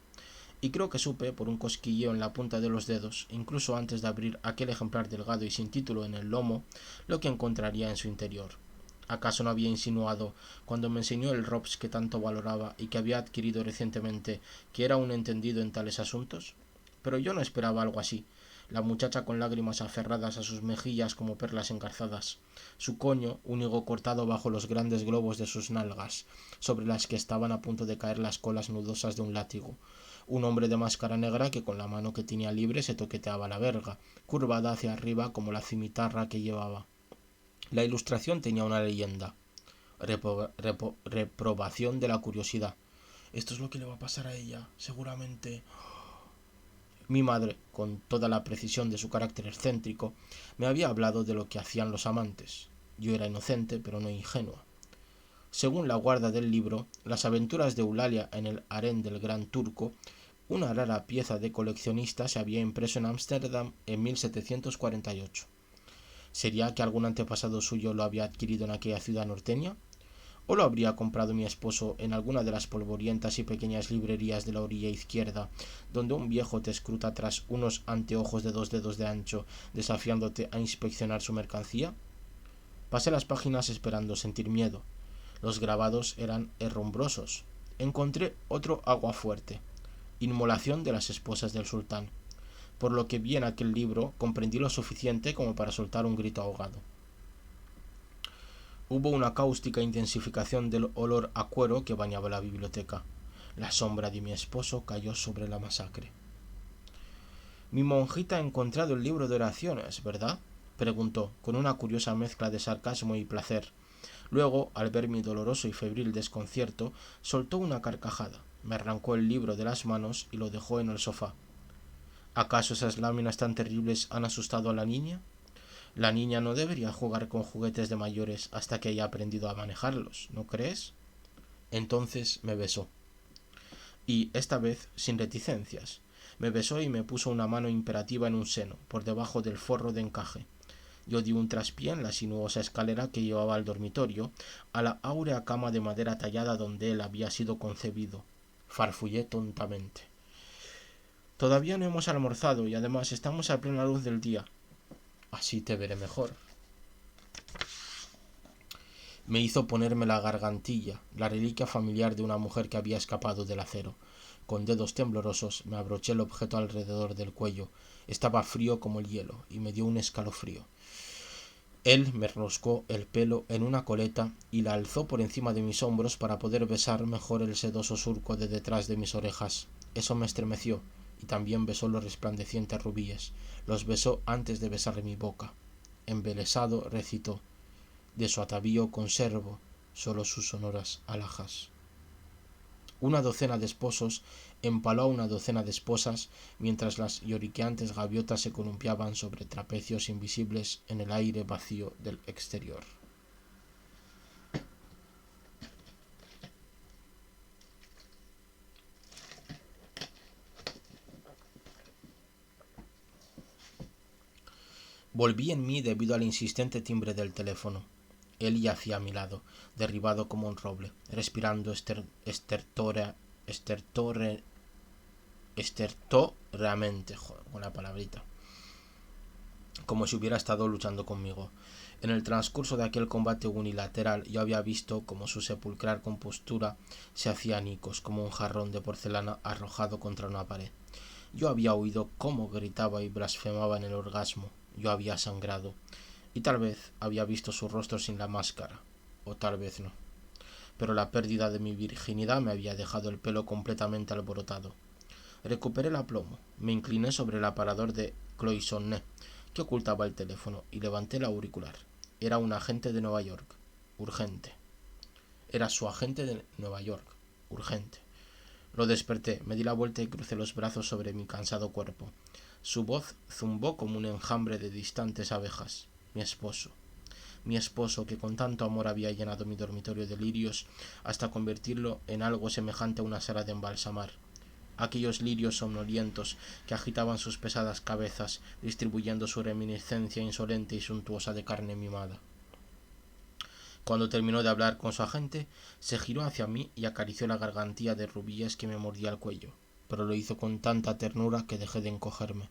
y creo que supe, por un cosquilleo en la punta de los dedos, incluso antes de abrir aquel ejemplar delgado y sin título en el lomo, lo que encontraría en su interior. ¿Acaso no había insinuado, cuando me enseñó el Robs que tanto valoraba y que había adquirido recientemente, que era un entendido en tales asuntos? Pero yo no esperaba algo así. La muchacha con lágrimas aferradas a sus mejillas como perlas engarzadas, su coño un higo cortado bajo los grandes globos de sus nalgas, sobre las que estaban a punto de caer las colas nudosas de un látigo, un hombre de máscara negra que con la mano que tenía libre se toqueteaba la verga, curvada hacia arriba como la cimitarra que llevaba. La ilustración tenía una leyenda: reprobación de la curiosidad. Esto es lo que le va a pasar a ella, seguramente. Mi madre, con toda la precisión de su carácter excéntrico, me había hablado de lo que hacían los amantes. Yo era inocente, pero no ingenua. Según la guarda del libro, las aventuras de Eulalia en el harén del Gran Turco, una rara pieza de coleccionista, se había impreso en Ámsterdam en 1748. ¿Sería que algún antepasado suyo lo había adquirido en aquella ciudad norteña? ¿O lo habría comprado mi esposo en alguna de las polvorientas y pequeñas librerías de la orilla izquierda, donde un viejo te escruta tras unos anteojos de 2 dedos de ancho, desafiándote a inspeccionar su mercancía? Pasé las páginas esperando sentir miedo. Los grabados eran herrumbrosos. Encontré otro aguafuerte: inmolación de las esposas del sultán, por lo que vi en aquel libro comprendí lo suficiente como para soltar un grito ahogado. Hubo una cáustica intensificación del olor a cuero que bañaba la biblioteca. La sombra de mi esposo cayó sobre la masacre. Mi monjita ha encontrado el libro de oraciones, ¿verdad?, preguntó, con una curiosa mezcla de sarcasmo y placer. Luego, al ver mi doloroso y febril desconcierto, soltó una carcajada, me arrancó el libro de las manos y lo dejó en el sofá. ¿Acaso esas láminas tan terribles han asustado a la niña? La niña no debería jugar con juguetes de mayores hasta que haya aprendido a manejarlos, ¿no crees? Entonces me besó. Y esta vez sin reticencias. Me besó y me puso una mano imperativa en un seno, por debajo del forro de encaje. Yo di un traspié en la sinuosa escalera que llevaba al dormitorio, a la áurea cama de madera tallada donde él había sido concebido. Farfullé tontamente. Todavía no hemos almorzado y además estamos a plena luz del día. Así te veré mejor. Me hizo ponerme la gargantilla, la reliquia familiar de una mujer que había escapado del acero. Con dedos temblorosos me abroché el objeto alrededor del cuello. Estaba frío como el hielo y me dio un escalofrío. Él me enroscó el pelo en una coleta y la alzó por encima de mis hombros para poder besar mejor el sedoso surco de detrás de mis orejas. Eso me estremeció, y también besó los resplandecientes rubíes. Los besó antes de besar mi boca. Embelesado recitó: de su atavío conservo solo sus sonoras alhajas. Una docena de esposos empaló a una docena de esposas mientras las lloriqueantes gaviotas se columpiaban sobre trapecios invisibles en el aire vacío del exterior. Volví en mí debido al insistente timbre del teléfono. Él yacía a mi lado, derribado como un roble, respirando estertóreamente, con la palabrita, como si hubiera estado luchando conmigo. En el transcurso de aquel combate unilateral yo había visto cómo su sepulcral compostura se hacía añicos como un jarrón de porcelana arrojado contra una pared. Yo había oído cómo gritaba y blasfemaba en el orgasmo. Yo había sangrado. Y tal vez había visto su rostro sin la máscara, o tal vez no. Pero la pérdida de mi virginidad me había dejado el pelo completamente alborotado. Recuperé el aplomo, me incliné sobre el aparador de Cloisonné, que ocultaba el teléfono, y levanté el auricular. Era un agente de Nueva York. Urgente. Era su agente de Nueva York. Urgente. Lo desperté, me di la vuelta y crucé los brazos sobre mi cansado cuerpo. Su voz zumbó como un enjambre de distantes abejas. Mi esposo que con tanto amor había llenado mi dormitorio de lirios hasta convertirlo en algo semejante a una sala de embalsamar. Aquellos lirios somnolientos que agitaban sus pesadas cabezas, distribuyendo su reminiscencia insolente y suntuosa de carne mimada. Cuando terminó de hablar con su agente, se giró hacia mí y acarició la gargantilla de rubíes que me mordía el cuello, pero lo hizo con tanta ternura que dejé de encogerme,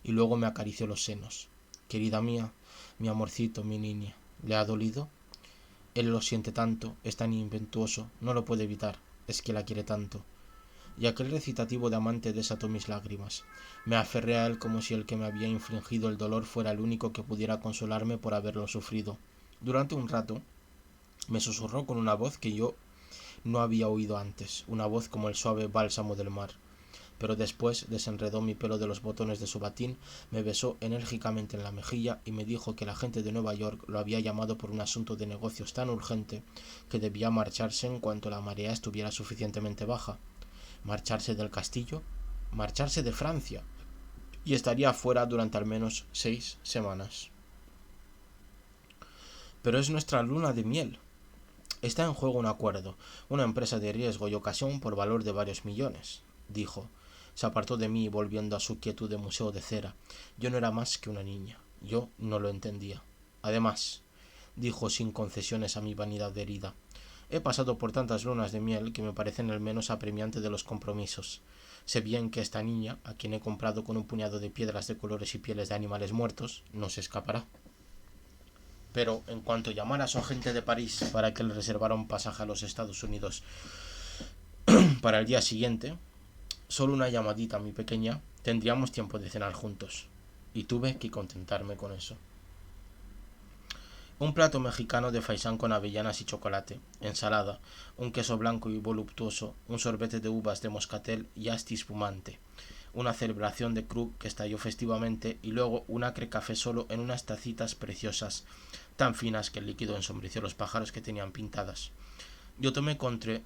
y luego me acarició los senos. Querida mía, mi amorcito, mi niña, ¿le ha dolido? Él lo siente tanto, es tan impetuoso, no lo puede evitar, es que la quiere tanto. Y aquel recitativo de amante desató mis lágrimas. Me aferré a él como si el que me había infligido el dolor fuera el único que pudiera consolarme por haberlo sufrido. Durante un rato me susurró con una voz que yo no había oído antes, una voz como el suave bálsamo del mar. Pero después desenredó mi pelo de los botones de su batín, me besó enérgicamente en la mejilla y me dijo que la gente de Nueva York lo había llamado por un asunto de negocios tan urgente que debía marcharse en cuanto la marea estuviera suficientemente baja. Marcharse del castillo, marcharse de Francia, y estaría fuera durante al menos 6 semanas. Pero es nuestra luna de miel. Está en juego un acuerdo, una empresa de riesgo y ocasión por valor de varios millones, dijo. Se apartó de mí volviendo a su quietud de museo de cera. Yo no era más que una niña. Yo no lo entendía. Además, dijo sin concesiones a mi vanidad herida, he pasado por tantas lunas de miel que me parecen el menos apremiante de los compromisos. Sé bien que esta niña, a quien he comprado con un puñado de piedras de colores y pieles de animales muertos, no se escapará. Pero en cuanto llamara a su agente de París para que le reservara un pasaje a los Estados Unidos para el día siguiente, solo una llamadita, mi pequeña, tendríamos tiempo de cenar juntos. Y tuve que contentarme con eso. Un plato mexicano de faisán con avellanas y chocolate, ensalada, un queso blanco y voluptuoso, un sorbete de uvas de moscatel y asti espumante, una celebración de Krug que estalló festivamente y luego un acre café solo en unas tacitas preciosas, tan finas que el líquido ensombreció los pájaros que tenían pintadas. Yo tomé contre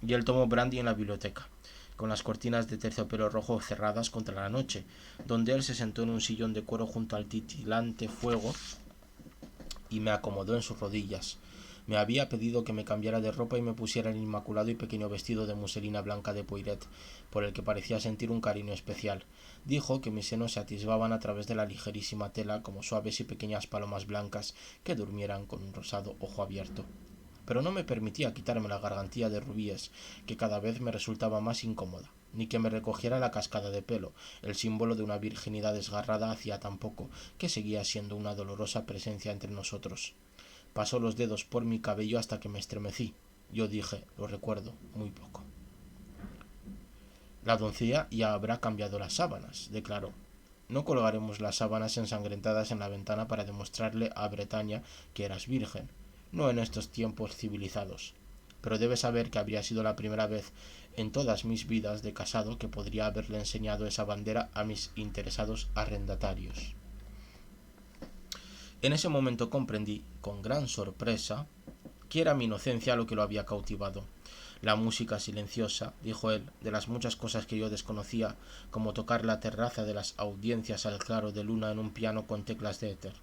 y él tomó brandy en la biblioteca, con las cortinas de terciopelo rojo cerradas contra la noche, donde él se sentó en un sillón de cuero junto al titilante fuego y me acomodó en sus rodillas. Me había pedido que me cambiara de ropa y me pusiera el inmaculado y pequeño vestido de muselina blanca de Poiret, por el que parecía sentir un cariño especial. Dijo que mis senos se atisbaban a través de la ligerísima tela como suaves y pequeñas palomas blancas que durmieran con un rosado ojo abierto. Pero no me permitía quitarme la gargantilla de rubíes, que cada vez me resultaba más incómoda, ni que me recogiera la cascada de pelo, el símbolo de una virginidad desgarrada hacía tan poco, que seguía siendo una dolorosa presencia entre nosotros. Pasó los dedos por mi cabello hasta que me estremecí. Yo dije, lo recuerdo, muy poco. La doncella ya habrá cambiado las sábanas, declaró. No colgaremos las sábanas ensangrentadas en la ventana para demostrarle a Bretaña que eras virgen, no en estos tiempos civilizados. Pero debes saber que habría sido la primera vez en todas mis vidas de casado que podría haberle enseñado esa bandera a mis interesados arrendatarios. En ese momento comprendí, con gran sorpresa, que era mi inocencia lo que lo había cautivado. La música silenciosa, dijo él, de las muchas cosas que yo desconocía, como tocar la terraza de las audiencias al claro de luna en un piano con teclas de éter.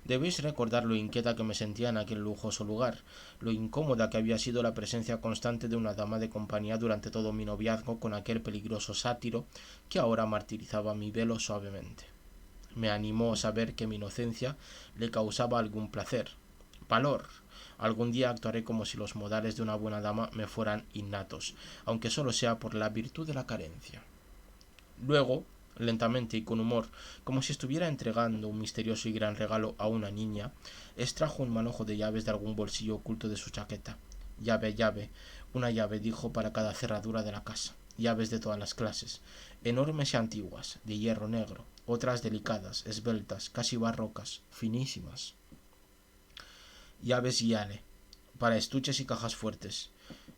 Debéis recordar lo inquieta que me sentía en aquel lujoso lugar, lo incómoda que había sido la presencia constante de una dama de compañía durante todo mi noviazgo con aquel peligroso sátiro que ahora martirizaba mi velo suavemente. Me animó saber que mi inocencia le causaba algún placer. Valor. Algún día actuaré como si los modales de una buena dama me fueran innatos, aunque solo sea por la virtud de la carencia. Luego, lentamente y con humor, como si estuviera entregando un misterioso y gran regalo a una niña, extrajo un manojo de llaves de algún bolsillo oculto de su chaqueta. Llave, una llave, dijo, para cada cerradura de la casa. Llaves de todas las clases, enormes y antiguas, de hierro negro, otras delicadas, esbeltas, casi barrocas, finísimas. Llaves Yale, para estuches y cajas fuertes,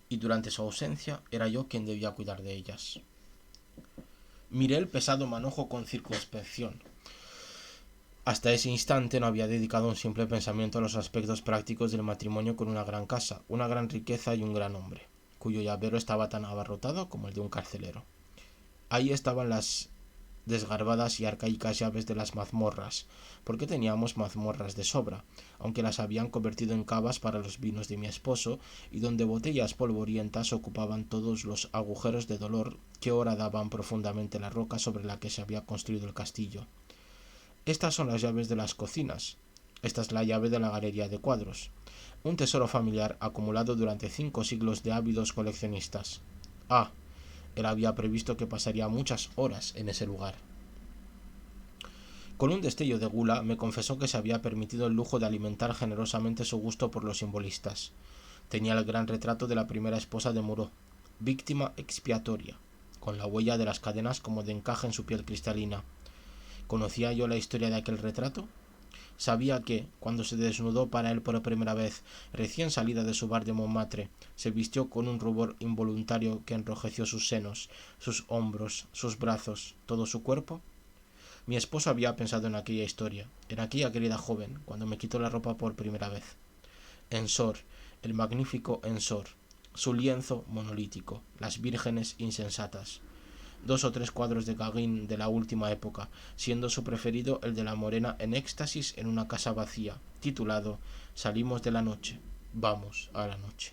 y durante su ausencia era yo quien debía cuidar de ellas. Miré el pesado manojo con circunspección. Hasta ese instante no había dedicado un simple pensamiento a los aspectos prácticos del matrimonio con una gran casa, una gran riqueza y un gran hombre, cuyo llavero estaba tan abarrotado como el de un carcelero. Ahí estaban las desgarbadas y arcaicas llaves de las mazmorras, porque teníamos mazmorras de sobra, aunque las habían convertido en cavas para los vinos de mi esposo, y donde botellas polvorientas ocupaban todos los agujeros de dolor que horadaban profundamente la roca sobre la que se había construido el castillo. Estas son las llaves de las cocinas. Esta es la llave de la galería de cuadros. Un tesoro familiar acumulado durante 5 siglos de ávidos coleccionistas. Ah, él había previsto que pasaría muchas horas en ese lugar. Con un destello de gula me confesó que se había permitido el lujo de alimentar generosamente su gusto por los simbolistas. Tenía el gran retrato de la primera esposa de Moreau, víctima expiatoria, con la huella de las cadenas como de encaje en su piel cristalina. ¿Conocía yo la historia de aquel retrato? Sabía que, cuando se desnudó para él por primera vez, recién salida de su bar de Montmartre, se vistió con un rubor involuntario que enrojeció sus senos, sus hombros, sus brazos, todo su cuerpo. Mi esposo había pensado en aquella historia, en aquella querida joven, cuando me quitó la ropa por primera vez. Ensor, el magnífico Ensor, su lienzo monolítico, las vírgenes insensatas. 2 o 3 cuadros de Gauguin de la última época, siendo su preferido el de la morena en éxtasis en una casa vacía, titulado Salimos de la noche, vamos a la noche.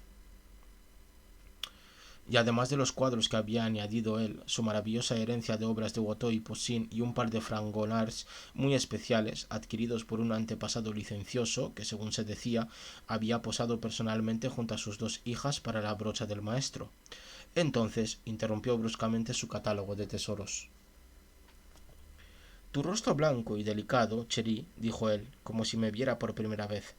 Y además de los cuadros que había añadido él, su maravillosa herencia de obras de Watteau y Poussin y un par de Fragonards muy especiales, adquiridos por un antepasado licencioso que, según se decía, había posado personalmente junto a sus 2 hijas para la brocha del maestro. Entonces interrumpió bruscamente su catálogo de tesoros. Tu rostro blanco y delicado, Cherie, dijo él, como si me viera por primera vez.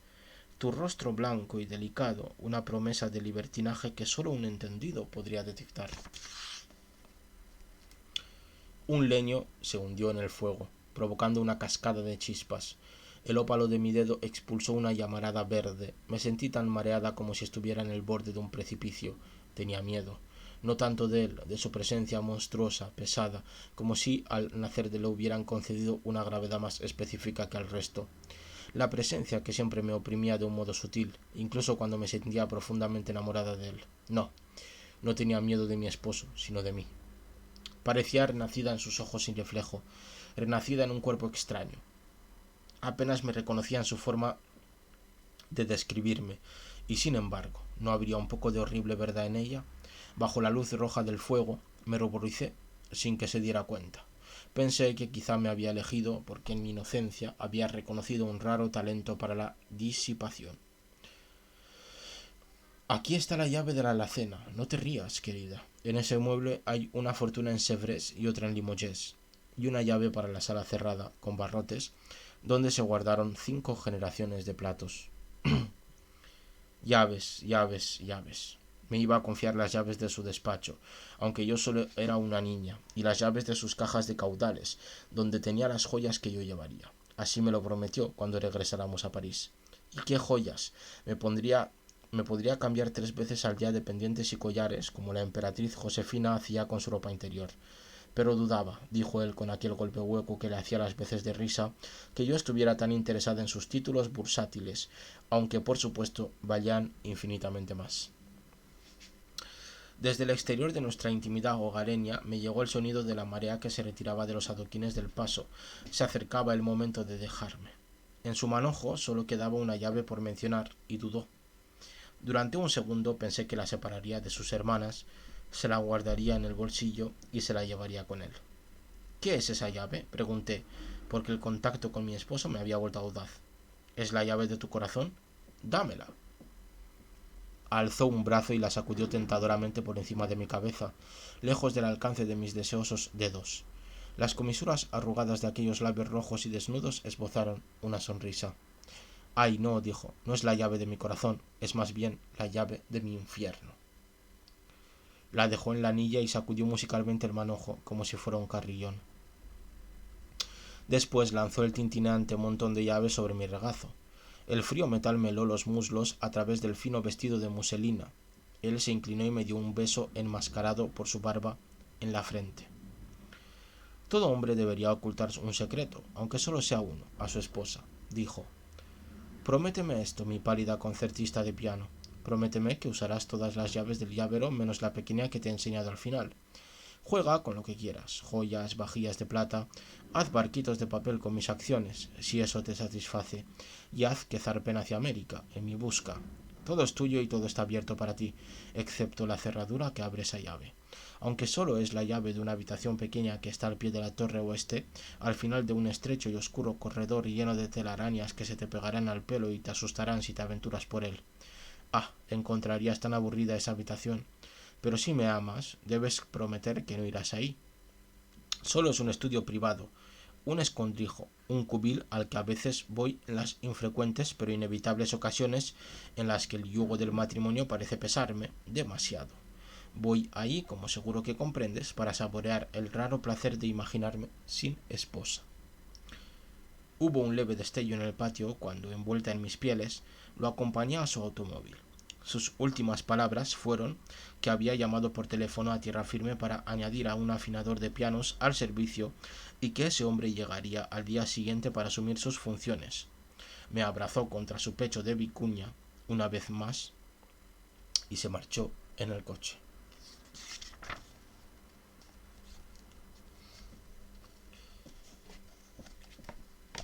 Tu rostro blanco y delicado, una promesa de libertinaje que solo un entendido podría detectar. Un leño se hundió en el fuego, provocando una cascada de chispas. El ópalo de mi dedo expulsó una llamarada verde. Me sentí tan mareada como si estuviera en el borde de un precipicio. Tenía miedo. No tanto de él, de su presencia monstruosa, pesada, como si al nacer de él hubieran concedido una gravedad más específica que al resto. La presencia que siempre me oprimía de un modo sutil, incluso cuando me sentía profundamente enamorada de él. No, no tenía miedo de mi esposo, sino de mí. Parecía renacida en sus ojos sin reflejo, renacida en un cuerpo extraño. Apenas me reconocía en su forma de describirme, y sin embargo, ¿no habría un poco de horrible verdad en ella? Bajo la luz roja del fuego, me ruboricé sin que se diera cuenta. Pensé que quizá me había elegido porque en mi inocencia había reconocido un raro talento para la disipación. Aquí está la llave de la alacena. No te rías, querida. En ese mueble hay una fortuna en Sèvres y otra en Limoges, y una llave para la sala cerrada, con barrotes, donde se guardaron 5 generaciones de platos. Llaves, llaves, llaves. Me iba a confiar las llaves de su despacho, aunque yo solo era una niña, y las llaves de sus cajas de caudales, donde tenía las joyas que yo llevaría. Así me lo prometió cuando regresáramos a París. ¿Y qué joyas? Me podría cambiar 3 veces al día de pendientes y collares, como la emperatriz Josefina hacía con su ropa interior. Pero dudaba, dijo él con aquel golpe hueco que le hacía las veces de risa, que yo estuviera tan interesada en sus títulos bursátiles, aunque por supuesto valían infinitamente más. Desde el exterior de nuestra intimidad hogareña me llegó el sonido de la marea que se retiraba de los adoquines del paso. Se acercaba el momento de dejarme. En su manojo solo quedaba una llave por mencionar, y dudó. Durante un segundo pensé que la separaría de sus hermanas, se la guardaría en el bolsillo y se la llevaría con él. ¿Qué es esa llave?, pregunté, porque el contacto con mi esposo me había vuelto audaz. ¿Es la llave de tu corazón? Dámela. Alzó un brazo y la sacudió tentadoramente por encima de mi cabeza, lejos del alcance de mis deseosos dedos. Las comisuras arrugadas de aquellos labios rojos y desnudos esbozaron una sonrisa. Ay, no, dijo, no es la llave de mi corazón, es más bien la llave de mi infierno. La dejó en la anilla y sacudió musicalmente el manojo, como si fuera un carrillón. Después lanzó el tintineante montón de llaves sobre mi regazo. El frío metal me heló los muslos a través del fino vestido de muselina. Él se inclinó y me dio un beso enmascarado por su barba en la frente. Todo hombre debería ocultar un secreto, aunque solo sea uno, a su esposa, dijo. Prométeme esto, mi pálida concertista de piano. Prométeme que usarás todas las llaves del llavero menos la pequeña que te he enseñado al final. Juega con lo que quieras, joyas, vajillas de plata, haz barquitos de papel con mis acciones, si eso te satisface, y haz que zarpen hacia América, en mi busca. Todo es tuyo y todo está abierto para ti, excepto la cerradura que abre esa llave. Aunque solo es la llave de una habitación pequeña que está al pie de la torre oeste, al final de un estrecho y oscuro corredor lleno de telarañas que se te pegarán al pelo y te asustarán si te aventuras por él. Ah, encontrarías tan aburrida esa habitación. Pero si me amas, debes prometer que no irás ahí. Solo es un estudio privado, un escondrijo, un cubil al que a veces voy en las infrecuentes pero inevitables ocasiones en las que el yugo del matrimonio parece pesarme demasiado. Voy ahí, como seguro que comprendes, para saborear el raro placer de imaginarme sin esposa. Hubo un leve destello en el patio cuando, envuelta en mis pieles, lo acompañé a su automóvil. Sus últimas palabras fueron que había llamado por teléfono a tierra firme para añadir a un afinador de pianos al servicio y que ese hombre llegaría al día siguiente para asumir sus funciones. Me abrazó contra su pecho de vicuña una vez más y se marchó en el coche.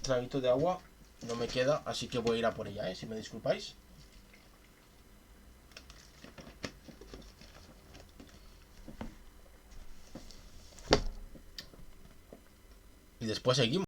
Traguito de agua no me queda, así que voy a ir a por ella, si me disculpáis. Y después seguimos.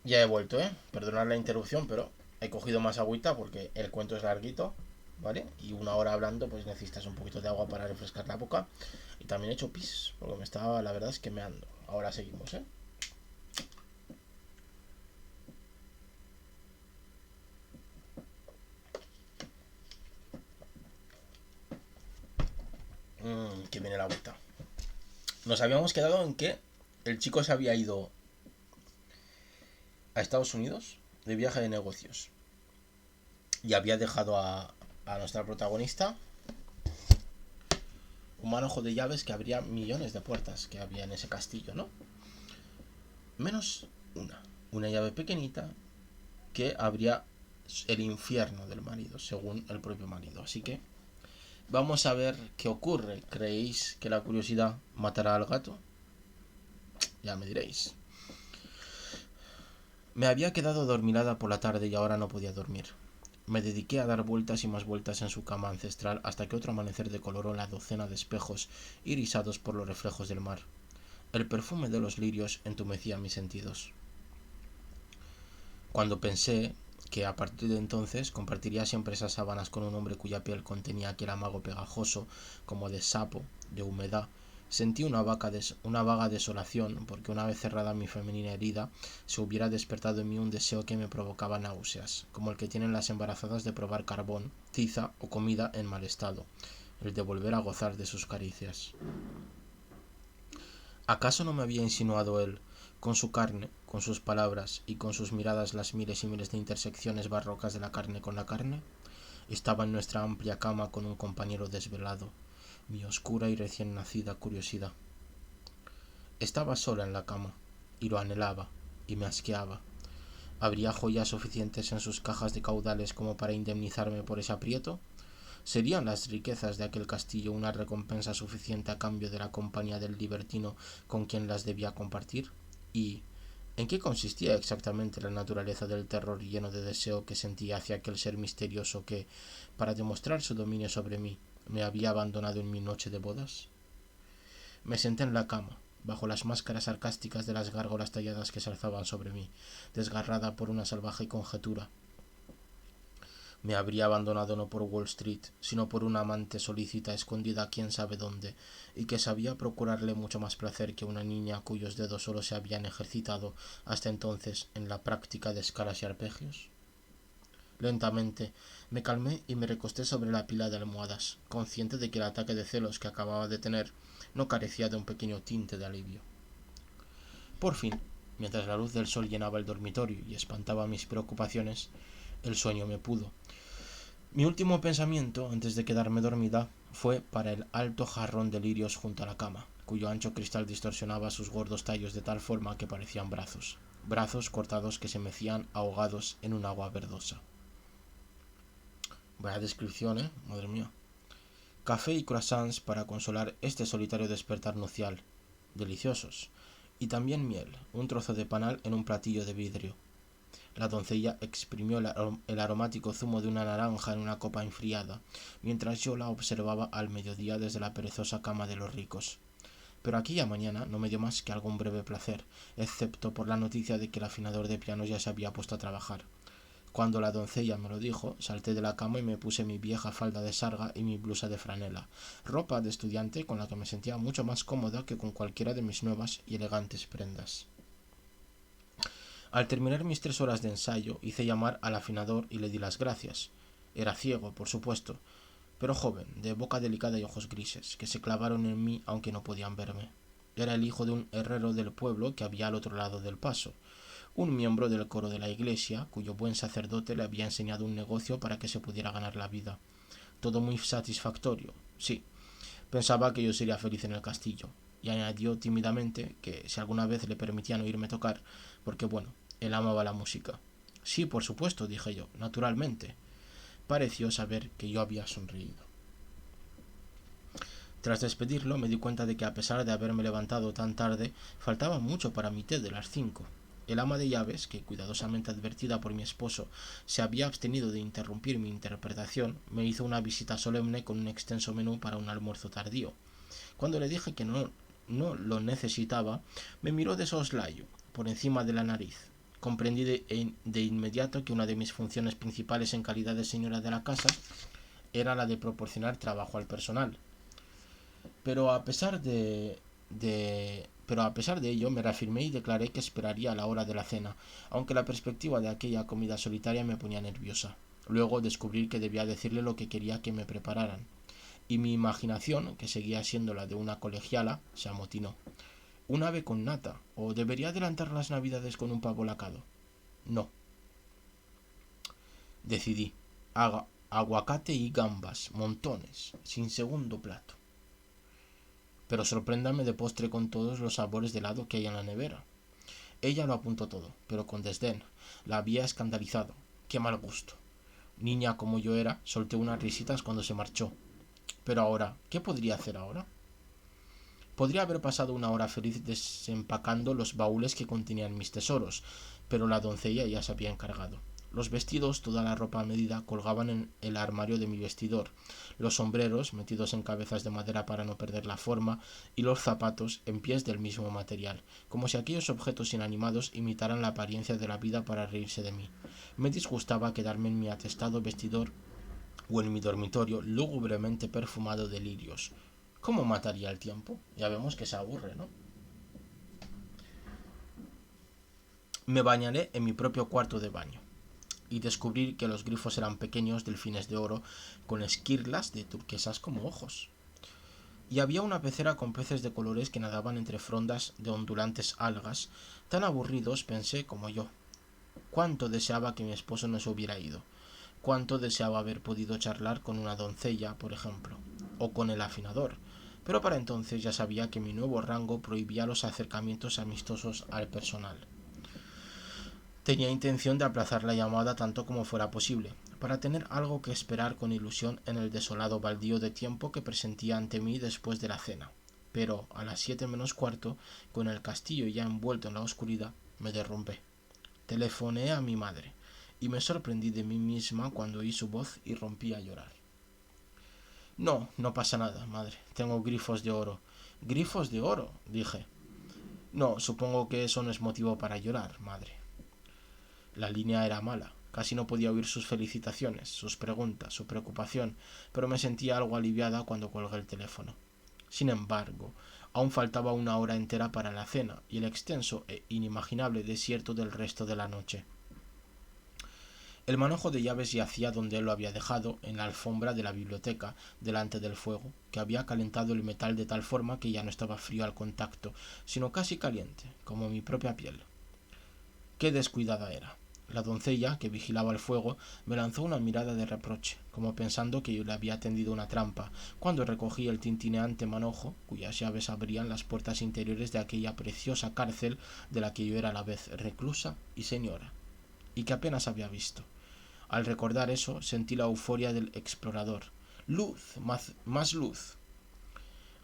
Ya he vuelto, ¿eh? Perdonad la interrupción, pero he cogido más agüita porque el cuento es larguito, ¿vale? Y una hora hablando, pues necesitas un poquito de agua para refrescar la boca. Y también he hecho pis, porque me estaba, la verdad es que meando. Ahora seguimos, ¿eh? Que viene la agüita. Nos habíamos quedado en que el chico se había ido a Estados Unidos de viaje de negocios y había dejado a nuestra protagonista un manojo de llaves que abría millones de puertas que había en ese castillo, ¿no? Menos una llave pequeñita que abría el infierno del marido, según el propio marido. Así que vamos a ver qué ocurre. ¿Creéis que la curiosidad matará al gato? Ya me diréis. Me había quedado adormilada por la tarde y ahora no podía dormir. Me dediqué a dar vueltas y más vueltas en su cama ancestral hasta que otro amanecer decoloró la docena de espejos irisados por los reflejos del mar. El perfume de los lirios entumecía mis sentidos. Cuando pensé que a partir de entonces compartiría siempre esas sábanas con un hombre cuya piel contenía aquel amago pegajoso como de sapo, de humedad, sentí una vaga desolación porque una vez cerrada mi femenina herida se hubiera despertado en mí un deseo que me provocaba náuseas, como el que tienen las embarazadas de probar carbón, tiza o comida en mal estado, el de volver a gozar de sus caricias. ¿Acaso no me había insinuado él, con su carne, con sus palabras y con sus miradas las miles y miles de intersecciones barrocas de la carne con la carne? Estaba en nuestra amplia cama con un compañero desvelado, mi oscura y recién nacida curiosidad. Estaba sola en la cama, y lo anhelaba, y me asqueaba. ¿Habría joyas suficientes en sus cajas de caudales como para indemnizarme por ese aprieto? ¿Serían las riquezas de aquel castillo una recompensa suficiente a cambio de la compañía del libertino con quien las debía compartir? ¿Y en qué consistía exactamente la naturaleza del terror lleno de deseo que sentía hacia aquel ser misterioso que, para demostrar su dominio sobre mí, me había abandonado en mi noche de bodas? Me senté en la cama, bajo las máscaras sarcásticas de las gárgolas talladas que se alzaban sobre mí, desgarrada por una salvaje conjetura. Me habría abandonado no por Wall Street, sino por una amante solícita escondida quién sabe dónde, y que sabía procurarle mucho más placer que una niña cuyos dedos solo se habían ejercitado hasta entonces en la práctica de escalas y arpegios. Lentamente me calmé y me recosté sobre la pila de almohadas, consciente de que el ataque de celos que acababa de tener no carecía de un pequeño tinte de alivio. Por fin, mientras la luz del sol llenaba el dormitorio y espantaba mis preocupaciones, el sueño me pudo. Mi último pensamiento, antes de quedarme dormida, fue para el alto jarrón de lirios junto a la cama, cuyo ancho cristal distorsionaba sus gordos tallos de tal forma que parecían brazos cortados que se mecían ahogados en un agua verdosa. Vaya descripción, madre mía. Café y croissants para consolar este solitario despertar nupcial, deliciosos, y también miel, un trozo de panal en un platillo de vidrio. La doncella exprimió el aromático zumo de una naranja en una copa enfriada, mientras yo la observaba al mediodía desde la perezosa cama de los ricos. Pero aquella mañana no me dio más que algún breve placer, excepto por la noticia de que el afinador de pianos ya se había puesto a trabajar. Cuando la doncella me lo dijo, salté de la cama y me puse mi vieja falda de sarga y mi blusa de franela, ropa de estudiante con la que me sentía mucho más cómoda que con cualquiera de mis nuevas y elegantes prendas. Al terminar mis 3 horas de ensayo, hice llamar al afinador y le di las gracias. Era ciego, por supuesto, pero joven, de boca delicada y ojos grises, que se clavaron en mí aunque no podían verme. Era el hijo de un herrero del pueblo que había al otro lado del paso, un miembro del coro de la iglesia, cuyo buen sacerdote le había enseñado un negocio para que se pudiera ganar la vida. Todo muy satisfactorio, sí. Pensaba que yo sería feliz en el castillo, y añadió tímidamente que si alguna vez le permitían oírme tocar, porque bueno, él amaba la música. Sí, por supuesto, dije yo, naturalmente. Pareció saber que yo había sonreído. Tras despedirlo, me di cuenta de que a pesar de haberme levantado tan tarde, faltaba mucho para mi té de las 5. El ama de llaves, que cuidadosamente advertida por mi esposo se había abstenido de interrumpir mi interpretación, me hizo una visita solemne con un extenso menú para un almuerzo tardío. Cuando le dije que no lo necesitaba, me miró de soslayo, por encima de la nariz, Comprendí de inmediato que una de mis funciones principales en calidad de señora de la casa era la de proporcionar trabajo al personal. Pero a pesar de ello me reafirmé y declaré que esperaría a la hora de la cena, aunque la perspectiva de aquella comida solitaria me ponía nerviosa. Luego descubrí que debía decirle lo que quería que me prepararan, y mi imaginación, que seguía siendo la de una colegiala, se amotinó. ¿Un ave con nata? ¿O debería adelantar las navidades con un pavo lacado? No, decidí. Aguacate y gambas, montones, sin segundo plato. Pero sorpréndame de postre con todos los sabores de helado que hay en la nevera. Ella lo apuntó todo, pero con desdén. La había escandalizado. Qué mal gusto. Niña como yo era, solté unas risitas cuando se marchó. Pero ahora, ¿qué podría hacer ahora? Podría haber pasado una hora feliz desempacando los baúles que contenían mis tesoros, pero la doncella ya se había encargado. Los vestidos, toda la ropa a medida, colgaban en el armario de mi vestidor, los sombreros, metidos en cabezas de madera para no perder la forma, y los zapatos en pies del mismo material, como si aquellos objetos inanimados imitaran la apariencia de la vida para reírse de mí. Me disgustaba quedarme en mi atestado vestidor o en mi dormitorio lúgubremente perfumado de lirios. ¿Cómo mataría el tiempo? Ya vemos que se aburre, ¿no? Me bañaré en mi propio cuarto de baño y descubrí que los grifos eran pequeños delfines de oro con esquirlas de turquesas como ojos. Y había una pecera con peces de colores que nadaban entre frondas de ondulantes algas, tan aburridos, pensé, como yo. Cuánto deseaba que mi esposo no se hubiera ido. Cuánto deseaba haber podido charlar con una doncella, por ejemplo, o con el afinador. Pero para entonces ya sabía que mi nuevo rango prohibía los acercamientos amistosos al personal. Tenía intención de aplazar la llamada tanto como fuera posible, para tener algo que esperar con ilusión en el desolado baldío de tiempo que presentía ante mí después de la cena. Pero a las 7 menos cuarto, con el castillo ya envuelto en la oscuridad, me derrumbé. Telefoneé a mi madre, y me sorprendí de mí misma cuando oí su voz y rompí a llorar. No, no pasa nada, madre. Tengo grifos de oro. ¿Grifos de oro? Dije. No, supongo que eso no es motivo para llorar, madre. La línea era mala. Casi no podía oír sus felicitaciones, sus preguntas, su preocupación, pero me sentía algo aliviada cuando colgué el teléfono. Sin embargo, aún faltaba una hora entera para la cena y el extenso e inimaginable desierto del resto de la noche. El manojo de llaves yacía donde él lo había dejado, en la alfombra de la biblioteca, delante del fuego, que había calentado el metal de tal forma que ya no estaba frío al contacto, sino casi caliente, como mi propia piel. Qué descuidada era. La doncella, que vigilaba el fuego, me lanzó una mirada de reproche, como pensando que yo le había tendido una trampa, cuando recogí el tintineante manojo, cuyas llaves abrían las puertas interiores de aquella preciosa cárcel de la que yo era a la vez reclusa y señora, y que apenas había visto. Al recordar eso, sentí la euforia del explorador. Luz, más luz.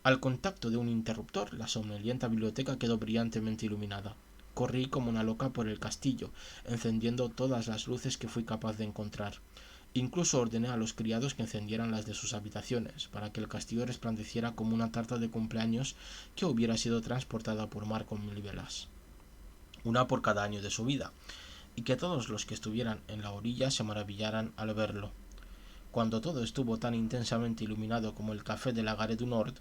Al contacto de un interruptor, la somnolienta biblioteca quedó brillantemente iluminada. Corrí como una loca por el castillo, encendiendo todas las luces que fui capaz de encontrar. Incluso ordené a los criados que encendieran las de sus habitaciones, para que el castillo resplandeciera como una tarta de cumpleaños que hubiera sido transportada por mar con 1000 velas. Una por cada año de su vida, y que todos los que estuvieran en la orilla se maravillaran al verlo. Cuando todo estuvo tan intensamente iluminado como el café de la Gare du Nord,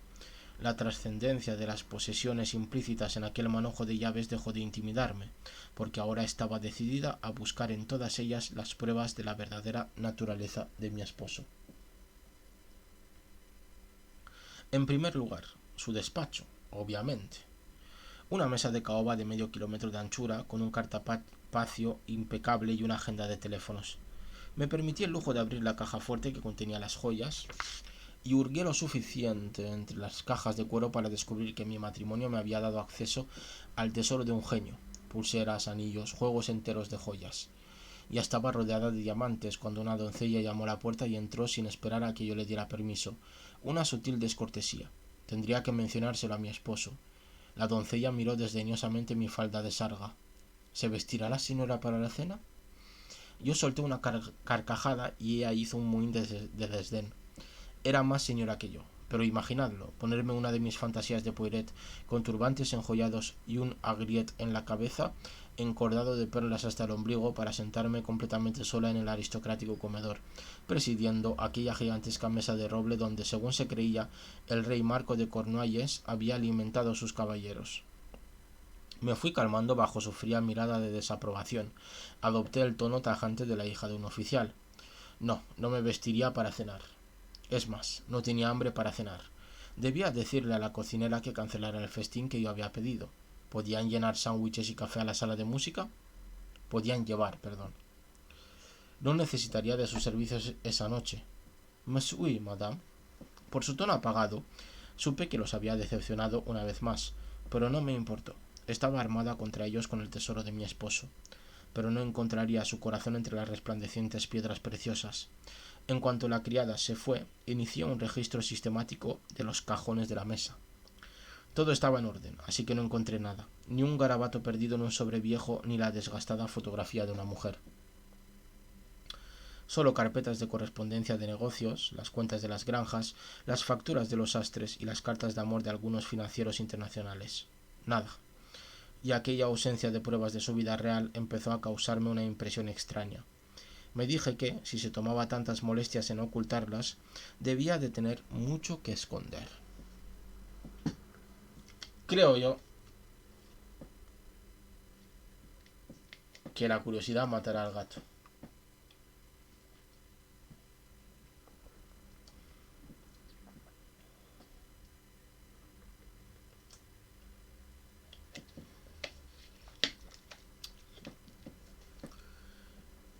la trascendencia de las posesiones implícitas en aquel manojo de llaves dejó de intimidarme, porque ahora estaba decidida a buscar en todas ellas las pruebas de la verdadera naturaleza de mi esposo. En primer lugar, su despacho, obviamente. Una mesa de caoba de medio kilómetro de anchura, con un cartapacio impecable y una agenda de teléfonos. Me permití el lujo de abrir la caja fuerte que contenía las joyas y hurgué lo suficiente entre las cajas de cuero para descubrir que mi matrimonio me había dado acceso al tesoro de un genio, pulseras, anillos, juegos enteros de joyas. Ya estaba rodeada de diamantes cuando una doncella llamó a la puerta y entró sin esperar a que yo le diera permiso. Una sutil descortesía. Tendría que mencionárselo a mi esposo. La doncella miró desdeñosamente mi falda de sarga. ¿Se vestirá la señora para la cena? Yo solté una carcajada y ella hizo un mohín de desdén. Era más señora que yo, Pero imaginadlo, ponerme una de mis fantasías de Poiret con turbantes enjollados y un agriet en la cabeza, encordado de perlas hasta el ombligo, para sentarme completamente sola en el aristocrático comedor, presidiendo aquella gigantesca mesa de roble donde, según se creía, el rey Marco de Cornualles había alimentado a sus caballeros. Me fui calmando bajo su fría mirada de desaprobación. Adopté el tono tajante de la hija de un oficial. No, no me vestiría para cenar. Es más, no tenía hambre para cenar. Debía decirle a la cocinera que cancelara el festín que yo había pedido. ¿Podían llenar sándwiches y café a la sala de música? Podían llevar, perdón. No necesitaría de sus servicios esa noche. Oui, madame. Por su tono apagado, supe que los había decepcionado una vez más, pero no me importó. Estaba armada contra ellos con el tesoro de mi esposo, pero no encontraría su corazón entre las resplandecientes piedras preciosas. En cuanto la criada se fue, inició un registro sistemático de los cajones de la mesa. Todo estaba en orden, así que no encontré nada, ni un garabato perdido en un sobre viejo, ni la desgastada fotografía de una mujer. Solo carpetas de correspondencia de negocios, las cuentas de las granjas, las facturas de los sastres y las cartas de amor de algunos financieros internacionales. Nada. Y aquella ausencia de pruebas de su vida real empezó a causarme una impresión extraña. Me dije que, si se tomaba tantas molestias en ocultarlas, debía de tener mucho que esconder. Creo yo que la curiosidad matará al gato.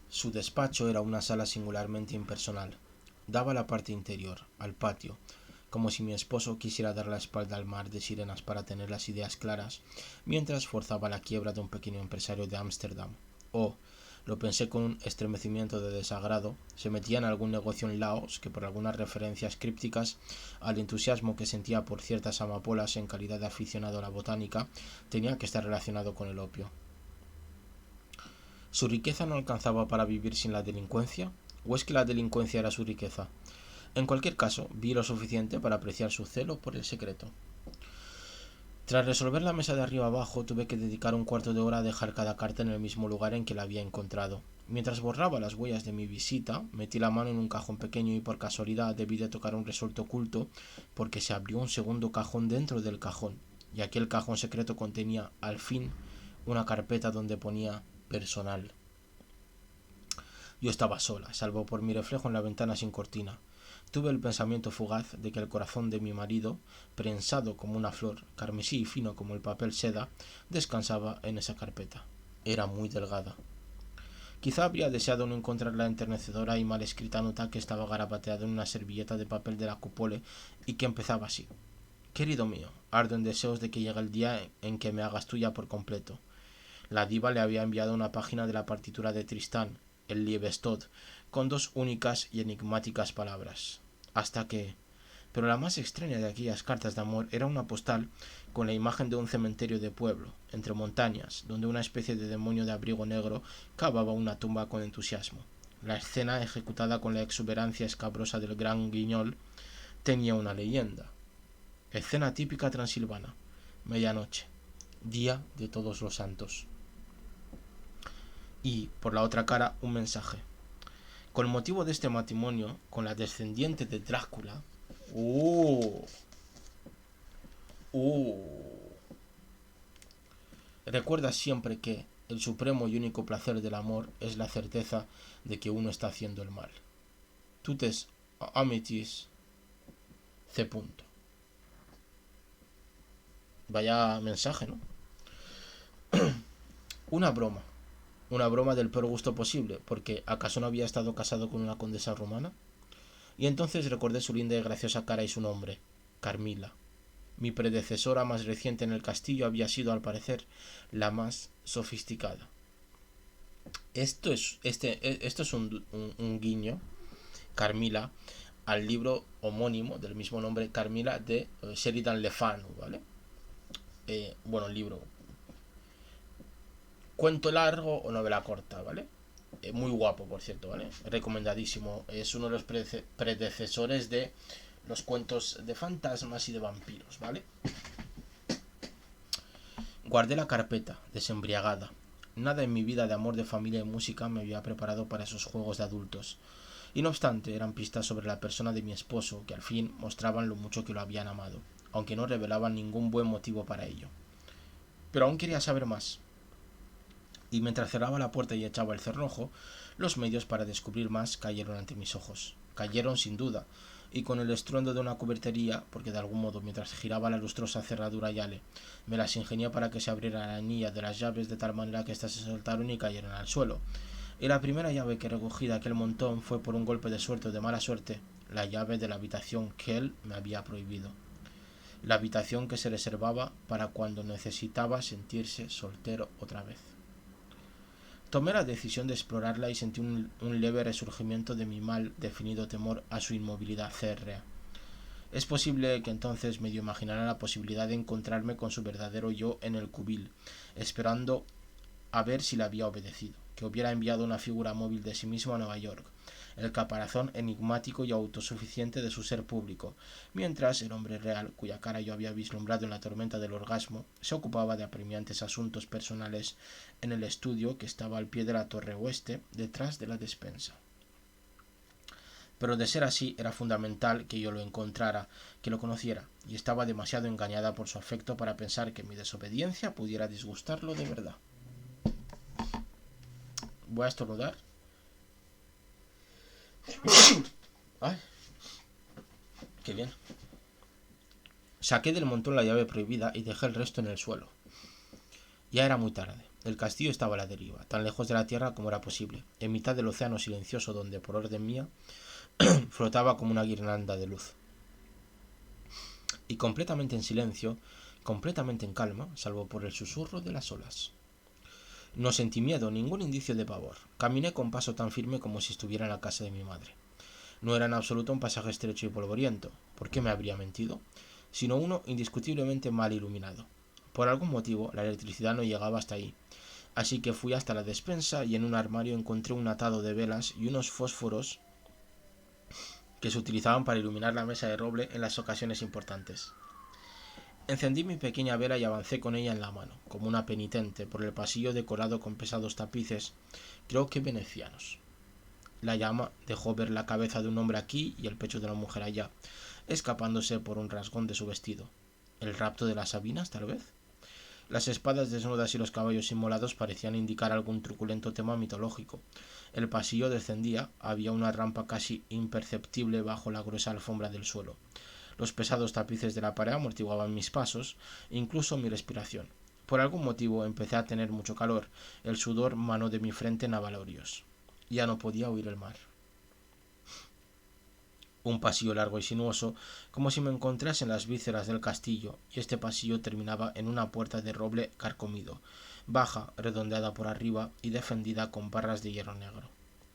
Su despacho era una sala singularmente impersonal. Daba a la parte interior, al patio, como si mi esposo quisiera dar la espalda al mar de sirenas para tener las ideas claras, mientras forzaba la quiebra de un pequeño empresario de Ámsterdam. O, lo pensé con un estremecimiento de desagrado, se metía en algún negocio en Laos que, por algunas referencias crípticas al entusiasmo que sentía por ciertas amapolas en calidad de aficionado a la botánica, tenía que estar relacionado con el opio. ¿Su riqueza no alcanzaba para vivir sin la delincuencia? ¿O es que la delincuencia era su riqueza? En cualquier caso, vi lo suficiente para apreciar su celo por el secreto. Tras resolver la mesa de arriba abajo, tuve que dedicar un cuarto de hora a dejar cada carta en el mismo lugar en que la había encontrado. Mientras borraba las huellas de mi visita, metí la mano en un cajón pequeño y por casualidad debí de tocar un resorte oculto porque se abrió un segundo cajón dentro del cajón, y aquel cajón secreto contenía, al fin, una carpeta donde ponía personal. Yo estaba sola, salvo por mi reflejo en la ventana sin cortina. Tuve el pensamiento fugaz de que el corazón de mi marido, prensado como una flor, carmesí y fino como el papel seda, descansaba en esa carpeta. Era muy delgada. Quizá habría deseado no encontrar la enternecedora y mal escrita nota que estaba garabateada en una servilleta de papel de la cupole y que empezaba así: Querido mío, ardo en deseos de que llegue el día en que me hagas tuya por completo. La diva le había enviado una página de la partitura de Tristán, el Liebestod, con dos únicas y enigmáticas palabras. Hasta que... Pero la más extraña de aquellas cartas de amor era una postal con la imagen de un cementerio de pueblo, entre montañas, donde una especie de demonio de abrigo negro cavaba una tumba con entusiasmo. La escena, ejecutada con la exuberancia escabrosa del gran guiñol, tenía una leyenda. Escena típica transilvana. Medianoche. Día de Todos los Santos. Y, por la otra cara, un mensaje. Con motivo de este matrimonio con la descendiente de Drácula... Recuerda siempre que el supremo y único placer del amor es la certeza de que uno está haciendo el mal. Tutes amitis C. Vaya mensaje, ¿no? Una broma. Una broma del peor gusto posible, porque ¿acaso no había estado casado con una condesa rumana? Y entonces recordé su linda y graciosa cara y su nombre, Carmila. Mi predecesora más reciente en el castillo había sido, al parecer, la más sofisticada. Esto es un guiño, Carmila, al libro homónimo del mismo nombre, Carmila, de Sheridan Le Fanu, ¿vale? El libro. Cuento largo o novela corta, ¿vale? Muy guapo, por cierto, ¿vale? Recomendadísimo. Es uno de los predecesores de los cuentos de fantasmas y de vampiros, ¿vale? Guardé la carpeta, desembriagada. Nada en mi vida de amor de familia y música me había preparado para esos juegos de adultos. Y no obstante, eran pistas sobre la persona de mi esposo que al fin mostraban lo mucho que lo habían amado, aunque no revelaban ningún buen motivo para ello. Pero aún quería saber más. Y mientras cerraba la puerta y echaba el cerrojo, los medios para descubrir más cayeron ante mis ojos. Cayeron sin duda, y con el estruendo de una cubertería, porque de algún modo mientras giraba la lustrosa cerradura Yale, me las ingenié para que se abriera la anilla de las llaves de tal manera que éstas se soltaron y cayeron al suelo. Y la primera llave que recogí de aquel montón fue por un golpe de suerte o de mala suerte, la llave de la habitación que él me había prohibido. La habitación que se reservaba para cuando necesitaba sentirse soltero otra vez. Tomé la decisión de explorarla y sentí un leve resurgimiento de mi mal definido temor a su inmovilidad férrea. Es posible que entonces medio imaginara la posibilidad de encontrarme con su verdadero yo en el cubil, esperando a ver si le había obedecido, que hubiera enviado una figura móvil de sí mismo a Nueva York, el caparazón enigmático y autosuficiente de su ser público, mientras el hombre real, cuya cara yo había vislumbrado en la tormenta del orgasmo, se ocupaba de apremiantes asuntos personales en el estudio que estaba al pie de la torre oeste, detrás de la despensa. Pero de ser así, era fundamental que yo lo encontrara, que lo conociera, y estaba demasiado engañada por su afecto para pensar que mi desobediencia pudiera disgustarlo de verdad. Voy a estornudar. ¡Ay! ¡Qué bien! Saqué del montón la llave prohibida y dejé el resto en el suelo. Ya era muy tarde. El castillo estaba a la deriva, tan lejos de la tierra como era posible, en mitad del océano silencioso donde, por orden mía, flotaba como una guirnalda de luz. Y completamente en silencio, completamente en calma, salvo por el susurro de las olas. No sentí miedo, ningún indicio de pavor. Caminé con paso tan firme como si estuviera en la casa de mi madre. No era en absoluto un pasaje estrecho y polvoriento. ¿Por qué me habría mentido? Sino uno indiscutiblemente mal iluminado. Por algún motivo, la electricidad no llegaba hasta ahí. Así que fui hasta la despensa y en un armario encontré un atado de velas y unos fósforos que se utilizaban para iluminar la mesa de roble en las ocasiones importantes. Encendí mi pequeña vela y avancé con ella en la mano, como una penitente, por el pasillo decorado con pesados tapices, creo que venecianos. La llama dejó ver la cabeza de un hombre aquí y el pecho de una mujer allá, escapándose por un rasgón de su vestido. ¿El rapto de las Sabinas, tal vez? Las espadas desnudas y los caballos inmolados parecían indicar algún truculento tema mitológico. El pasillo descendía, había una rampa casi imperceptible bajo la gruesa alfombra del suelo. Los pesados tapices de la pared amortiguaban mis pasos, incluso mi respiración. Por algún motivo empecé a tener mucho calor, el sudor manó de mi frente en abalorios. Ya no podía oír el mar. Un pasillo largo y sinuoso, como si me encontrase en las vísceras del castillo, y este pasillo terminaba en una puerta de roble carcomido, baja, redondeada por arriba y defendida con barras de hierro negro.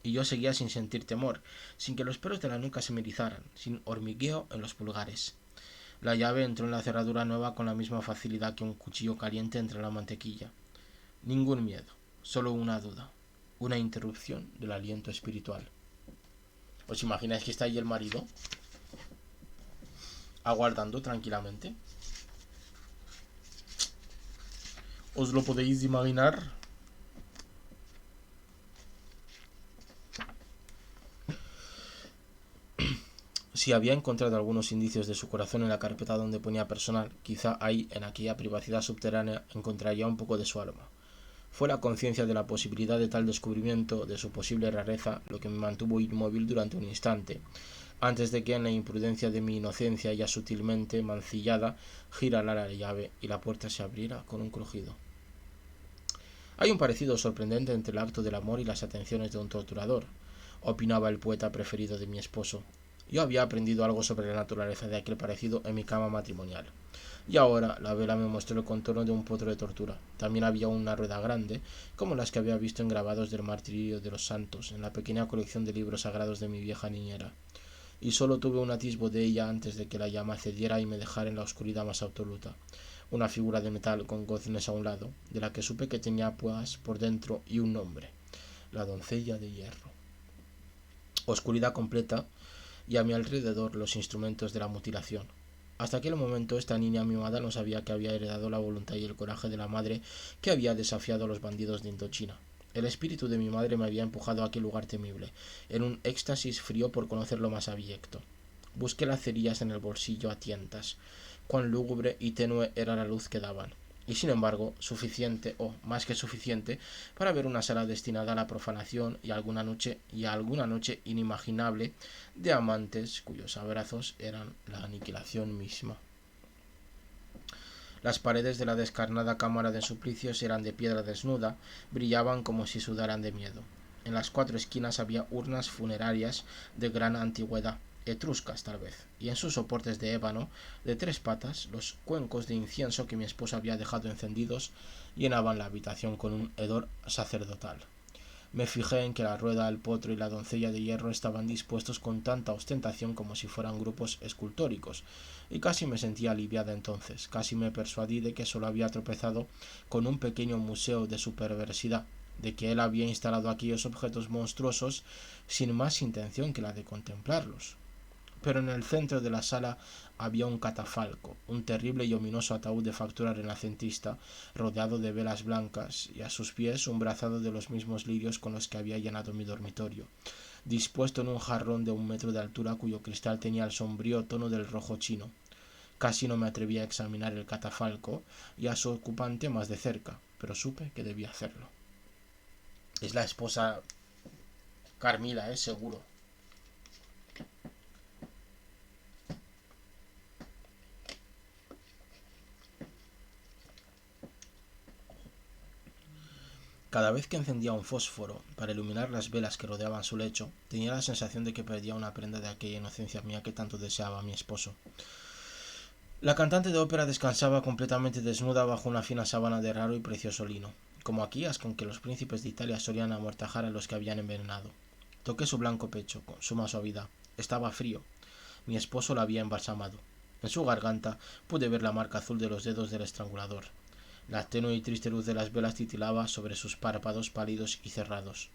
Y yo seguía sin sentir temor, sin que los pelos de la nuca se me erizaran, sin hormigueo en los pulgares. La llave entró en la cerradura nueva con la misma facilidad que un cuchillo caliente entre la mantequilla. Ningún miedo, solo una duda, una interrupción del aliento espiritual. ¿Os imagináis que está ahí el marido? Aguardando tranquilamente. ¿Os lo podéis imaginar? Si había encontrado algunos indicios de su corazón en la carpeta donde ponía personal, quizá ahí, en aquella privacidad subterránea, encontraría un poco de su alma. Fue la conciencia de la posibilidad de tal descubrimiento, de su posible rareza, lo que me mantuvo inmóvil durante un instante, antes de que en la imprudencia de mi inocencia ya sutilmente mancillada girara la llave y la puerta se abriera con un crujido. Hay un parecido sorprendente entre el acto del amor y las atenciones de un torturador, opinaba el poeta preferido de mi esposo. Yo había aprendido algo sobre la naturaleza de aquel parecido en mi cama matrimonial. Y ahora la vela me mostró el contorno de un potro de tortura. También había una rueda grande, como las que había visto en grabados del martirio de los santos, en la pequeña colección de libros sagrados de mi vieja niñera. Y solo tuve un atisbo de ella antes de que la llama cediera y me dejara en la oscuridad más absoluta. Una figura de metal con goznes a un lado, de la que supe que tenía pues por dentro y un nombre, la doncella de hierro. Oscuridad completa, y a mi alrededor los instrumentos de la mutilación. Hasta aquel momento esta niña mimada no sabía que había heredado la voluntad y el coraje de la madre que había desafiado a los bandidos de Indochina. El espíritu de mi madre me había empujado a aquel lugar temible, en un éxtasis frío por conocer lo más abyecto. Busqué las cerillas en el bolsillo a tientas. Cuán lúgubre y tenue era la luz que daban, y sin embargo suficiente, o más que suficiente, para ver una sala destinada a la profanación y a alguna noche inimaginable de amantes cuyos abrazos eran la aniquilación misma. Las paredes de la descarnada cámara de suplicios eran de piedra desnuda, brillaban como si sudaran de miedo. En las 4 esquinas había urnas funerarias de gran antigüedad, etruscas tal vez, y en sus soportes de ébano de 3 patas los cuencos de incienso que mi esposa había dejado encendidos llenaban la habitación con un hedor sacerdotal. Me fijé en que la rueda, el potro y la doncella de hierro estaban dispuestos con tanta ostentación como si fueran grupos escultóricos, y casi me sentía aliviada entonces, casi me persuadí de que solo había tropezado con un pequeño museo de su perversidad, de que él había instalado aquellos objetos monstruosos sin más intención que la de contemplarlos. Pero en el centro de la sala había un catafalco, un terrible y ominoso ataúd de factura renacentista, rodeado de velas blancas, y a sus pies un brazado de los mismos lirios con los que había llenado mi dormitorio, dispuesto en un jarrón de 1 metro de altura cuyo cristal tenía el sombrío tono del rojo chino. Casi no me atreví a examinar el catafalco y a su ocupante más de cerca, pero supe que debía hacerlo. Es la esposa Carmila, seguro. Cada vez que encendía un fósforo para iluminar las velas que rodeaban su lecho, tenía la sensación de que perdía una prenda de aquella inocencia mía que tanto deseaba mi esposo. La cantante de ópera descansaba completamente desnuda bajo una fina sábana de raro y precioso lino, como aquellas con que los príncipes de Italia solían amortajar a los que habían envenenado. Toqué su blanco pecho con suma suavidad. Estaba frío. Mi esposo la había embalsamado. En su garganta pude ver la marca azul de los dedos del estrangulador. La tenue y triste luz de las velas titilaba sobre sus párpados pálidos y cerrados.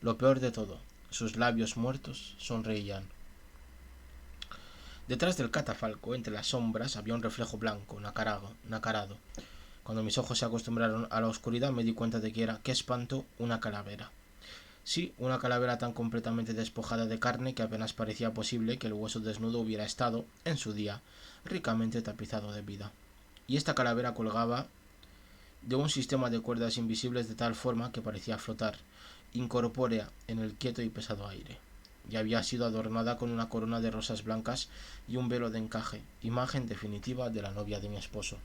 Lo peor de todo, sus labios muertos sonreían. Detrás del catafalco, entre las sombras, había un reflejo blanco, nacarado. Cuando mis ojos se acostumbraron a la oscuridad me di cuenta de que era, qué espanto, una calavera. Sí, una calavera tan completamente despojada de carne que apenas parecía posible que el hueso desnudo hubiera estado, en su día, ricamente tapizado de vida. Y esta calavera colgaba de un sistema de cuerdas invisibles de tal forma que parecía flotar, incorpórea, en el quieto y pesado aire. Y había sido adornada con una corona de rosas blancas y un velo de encaje, imagen definitiva de la novia de mi esposo.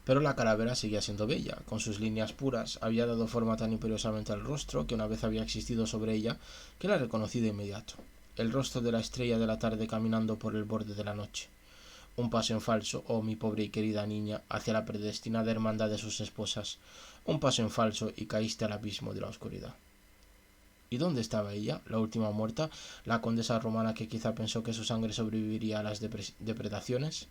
Pero la calavera seguía siendo bella, con sus líneas puras, había dado forma tan imperiosamente al rostro que una vez había existido sobre ella que la reconocí de inmediato. El rostro de la estrella de la tarde caminando por el borde de la noche. Un paso en falso, oh mi pobre y querida niña, hacia la predestinada hermandad de sus esposas. Un paso en falso y caíste al abismo de la oscuridad. ¿Y dónde estaba ella, la última muerta, la condesa romana que quizá pensó que su sangre sobreviviría a las depredaciones?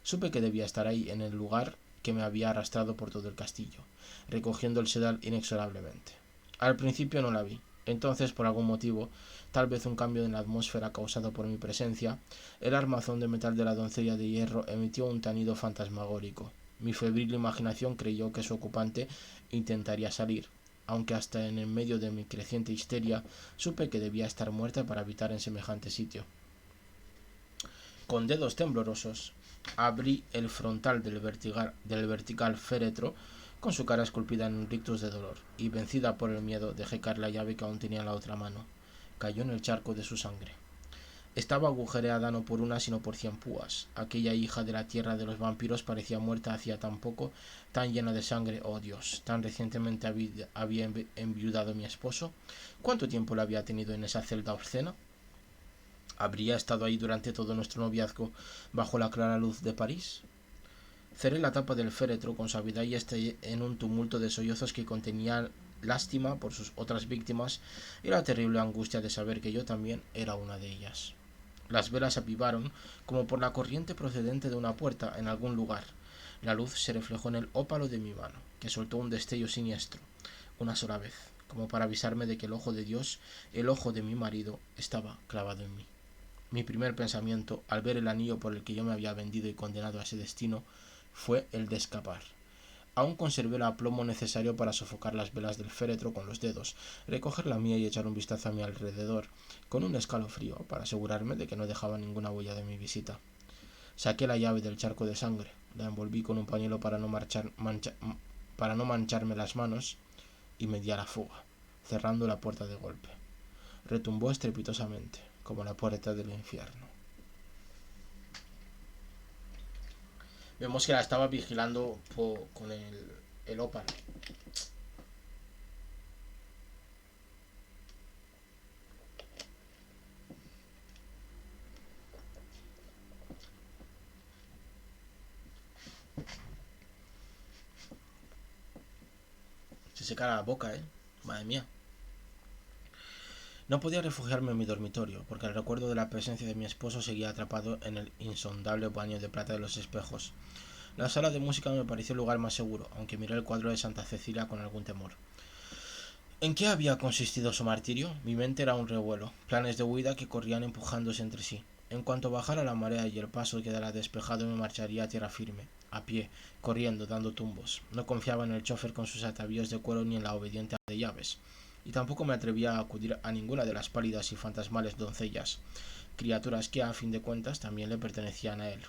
Supe que debía estar ahí, en el lugar que me había arrastrado por todo el castillo, recogiendo el sedal inexorablemente. Al principio no la vi. Entonces, por algún motivo, tal vez un cambio en la atmósfera causado por mi presencia, el armazón de metal de la doncella de hierro emitió un tañido fantasmagórico. Mi febril imaginación creyó que su ocupante intentaría salir, aunque hasta en el medio de mi creciente histeria supe que debía estar muerta para habitar en semejante sitio. Con dedos temblorosos abrí el frontal del vertical féretro con su cara esculpida en un rictus de dolor, y vencida por el miedo dejé caer la llave que aún tenía en la otra mano. Cayó en el charco de su sangre. Estaba agujereada no por una sino por 100 púas. Aquella hija de la tierra de los vampiros parecía muerta hacía tan poco, tan llena de sangre, oh Dios, tan recientemente había enviudado mi esposo. ¿Cuánto tiempo la había tenido en esa celda obscena? ¿Habría estado ahí durante todo nuestro noviazgo bajo la clara luz de París? Cerré la tapa del féretro con suavidad y estallé en un tumulto de sollozos que contenía lástima por sus otras víctimas y la terrible angustia de saber que yo también era una de ellas. Las velas avivaron como por la corriente procedente de una puerta en algún lugar. La luz se reflejó en el ópalo de mi mano, que soltó un destello siniestro, una sola vez, como para avisarme de que el ojo de Dios, el ojo de mi marido, estaba clavado en mí. Mi primer pensamiento, al ver el anillo por el que yo me había vendido y condenado a ese destino, fue el de escapar. Aún conservé el aplomo necesario para sofocar las velas del féretro con los dedos, recoger la mía y echar un vistazo a mi alrededor, con un escalofrío, para asegurarme de que no dejaba ninguna huella de mi visita. Saqué la llave del charco de sangre, la envolví con un pañuelo para no mancharme las manos y me di a la fuga, cerrando la puerta de golpe. Retumbó estrepitosamente, como la puerta del infierno. Vemos que la estaba vigilando con el ópalo. Se seca la boca, madre mía. No podía refugiarme en mi dormitorio, porque el recuerdo de la presencia de mi esposo seguía atrapado en el insondable baño de plata de los espejos. La sala de música me pareció el lugar más seguro, aunque miré el cuadro de Santa Cecilia con algún temor. ¿En qué había consistido su martirio? Mi mente era un revuelo, planes de huida que corrían empujándose entre sí. En cuanto bajara la marea y el paso quedara despejado, me marcharía a tierra firme, a pie, corriendo, dando tumbos. No confiaba en el chofer con sus atavíos de cuero ni en la obediente ama de llaves, y tampoco me atrevía a acudir a ninguna de las pálidas y fantasmales doncellas, criaturas que, a fin de cuentas, también le pertenecían a él.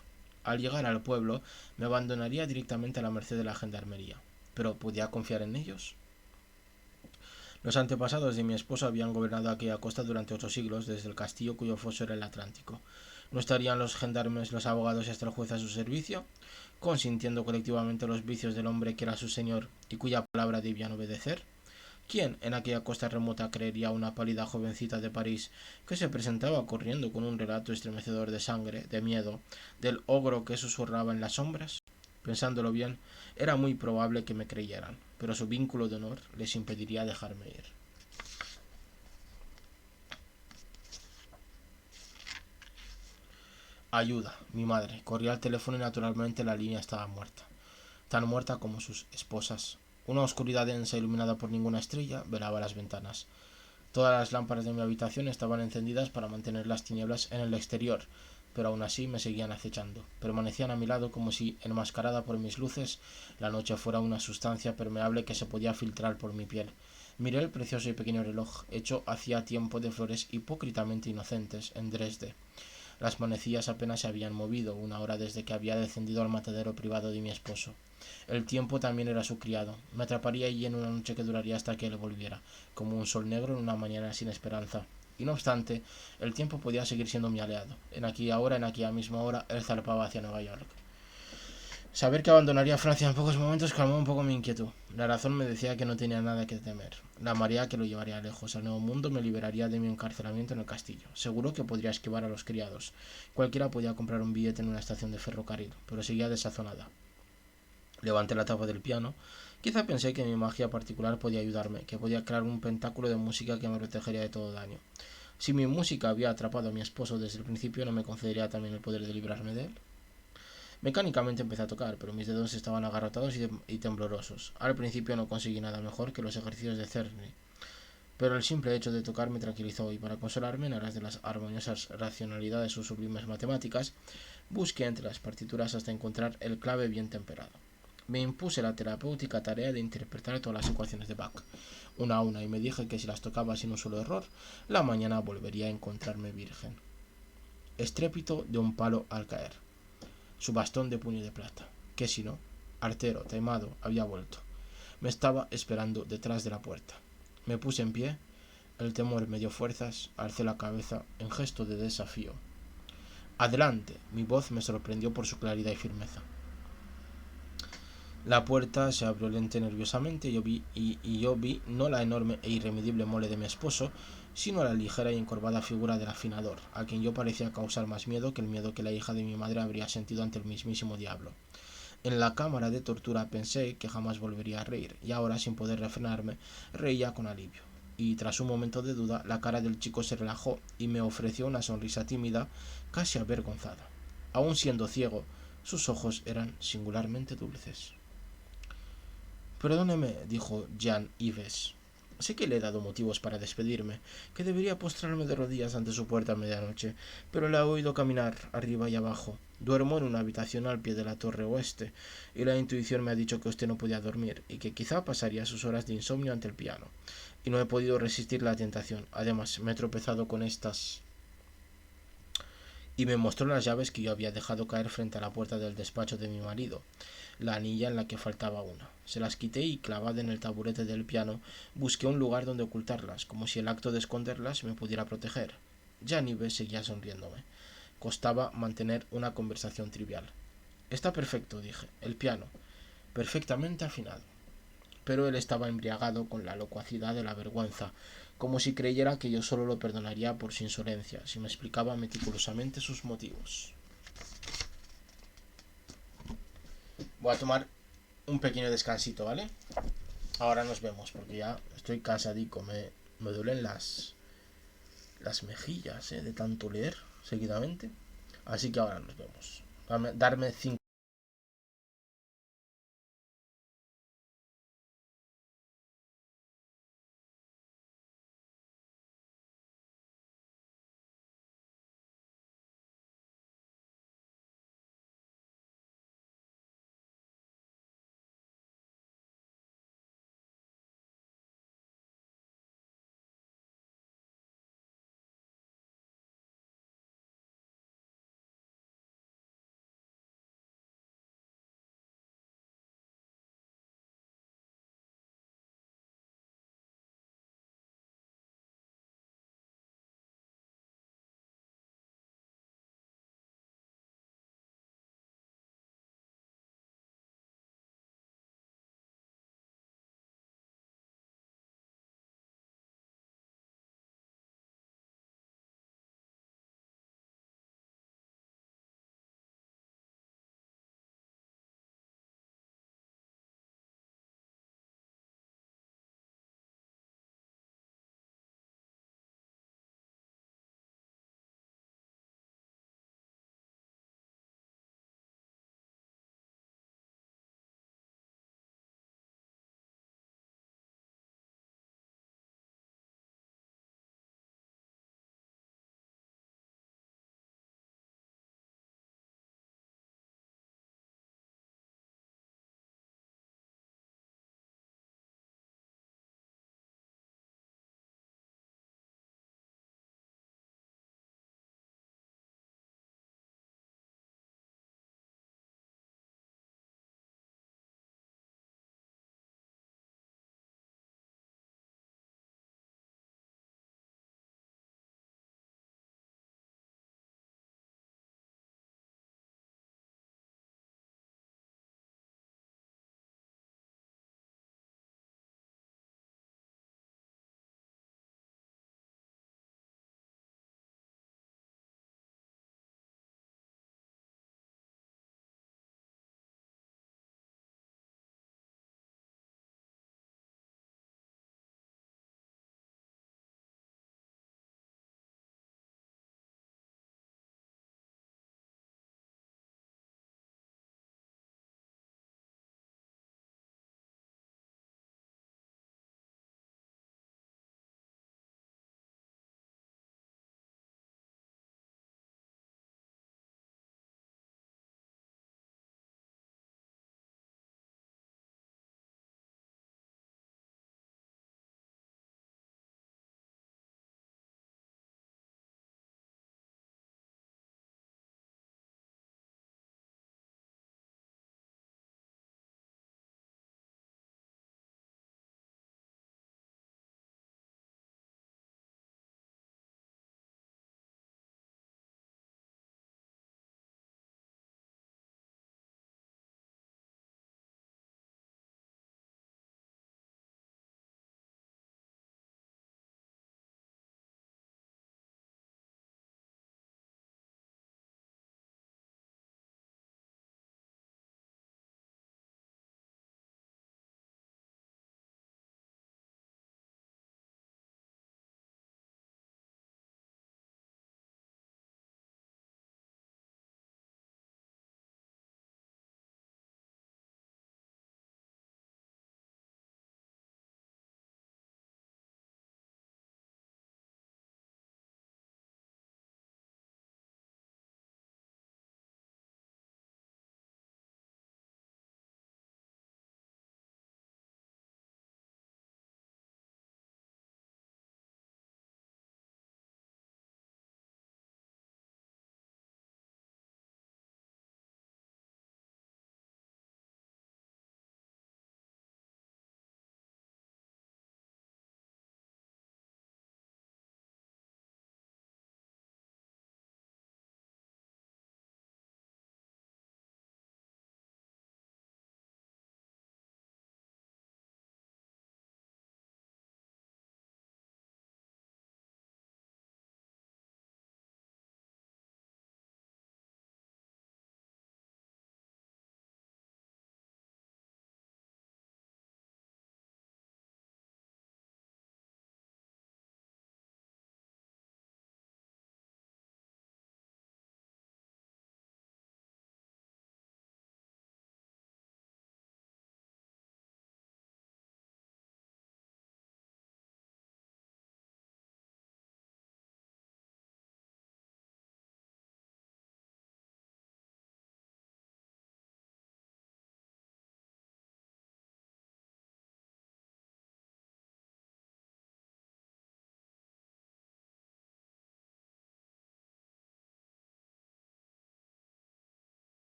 Al llegar al pueblo, me abandonaría directamente a la merced de la gendarmería. ¿Pero podía confiar en ellos? Los antepasados de mi esposo habían gobernado aquella costa durante 8 siglos, desde el castillo cuyo foso era el Atlántico. ¿No estarían los gendarmes, los abogados y hasta el juez a su servicio, consintiendo colectivamente los vicios del hombre que era su señor y cuya palabra debían obedecer? ¿Quién en aquella costa remota creería una pálida jovencita de París que se presentaba corriendo con un relato estremecedor de sangre, de miedo, del ogro que susurraba en las sombras? Pensándolo bien, era muy probable que me creyeran, pero su vínculo de honor les impediría dejarme ir. Ayuda, mi madre. Corrí al teléfono y naturalmente la línea estaba muerta. Tan muerta como sus esposas. Una oscuridad densa iluminada por ninguna estrella velaba las ventanas. Todas las lámparas de mi habitación estaban encendidas para mantener las tinieblas en el exterior, pero aún así me seguían acechando. Permanecían a mi lado como si, enmascarada por mis luces, la noche fuera una sustancia permeable que se podía filtrar por mi piel. Miré el precioso y pequeño reloj, hecho hacía tiempo de flores hipócritamente inocentes, en Dresde. Las manecillas apenas se habían movido, 1 hora desde que había descendido al matadero privado de mi esposo. El tiempo también era su criado. Me atraparía allí en una noche que duraría hasta que él volviera, como un sol negro en una mañana sin esperanza. Y no obstante, el tiempo podía seguir siendo mi aliado. En aquella misma hora, él zarpaba hacia Nueva York. Saber que abandonaría Francia en pocos momentos calmó un poco mi inquietud. La razón me decía que no tenía nada que temer. La marea que lo llevaría lejos al nuevo mundo me liberaría de mi encarcelamiento en el castillo. Seguro que podría esquivar a los criados. Cualquiera podía comprar un billete en una estación de ferrocarril, pero seguía desazonada. Levanté la tapa del piano. Quizá pensé que mi magia particular podía ayudarme, que podía crear un pentáculo de música que me protegería de todo daño. Si mi música había atrapado a mi esposo desde el principio, ¿no me concedería también el poder de librarme de él? Mecánicamente empecé a tocar, pero mis dedos estaban agarrotados y temblorosos. Al principio no conseguí nada mejor que los ejercicios de Cerny, pero el simple hecho de tocar me tranquilizó y para consolarme en aras de las armoniosas racionalidades o sublimes matemáticas, busqué entre las partituras hasta encontrar el clave bien temperado. Me impuse la terapéutica tarea de interpretar todas las ecuaciones de Bach, una a una, y me dije que si las tocaba sin un solo error, la mañana volvería a encontrarme virgen. Estrépito de un palo al caer. Su bastón de puño de plata, que si no, artero, taimado, había vuelto. Me estaba esperando detrás de la puerta. Me puse en pie, el temor me dio fuerzas, alcé la cabeza en gesto de desafío. ¡Adelante! Mi voz me sorprendió por su claridad y firmeza. La puerta se abrió lenta y nerviosamente y yo vi no la enorme e irremedible mole de mi esposo, sino la ligera y encorvada figura del afinador, a quien yo parecía causar más miedo que el miedo que la hija de mi madre habría sentido ante el mismísimo diablo. En la cámara de tortura pensé que jamás volvería a reír, y ahora, sin poder refrenarme, reía con alivio. Y tras un momento de duda, la cara del chico se relajó y me ofreció una sonrisa tímida, casi avergonzada. Aun siendo ciego, sus ojos eran singularmente dulces. Perdóneme, dijo Jean Yves. Sé que le he dado motivos para despedirme, que debería postrarme de rodillas ante su puerta a medianoche, pero la he oído caminar arriba y abajo. Duermo en una habitación al pie de la torre oeste, y la intuición me ha dicho que usted no podía dormir, y que quizá pasaría sus horas de insomnio ante el piano. Y no he podido resistir la tentación. Además, me he tropezado con estas y me mostró las llaves que yo había dejado caer frente a la puerta del despacho de mi marido, la anilla en la que faltaba una. Se las quité y, clavada en el taburete del piano, busqué un lugar donde ocultarlas, como si el acto de esconderlas me pudiera proteger. Janive seguía sonriéndome. Costaba mantener una conversación trivial. Está perfecto, dije. El piano. Perfectamente afinado. Pero él estaba embriagado con la locuacidad de la vergüenza, como si creyera que yo solo lo perdonaría por su insolencia, si me explicaba meticulosamente sus motivos. Voy a tomar un pequeño descansito, ¿vale? Ahora nos vemos, porque ya estoy cansadico, me duelen las mejillas, de tanto leer seguidamente. Así que ahora nos vemos. Darme 5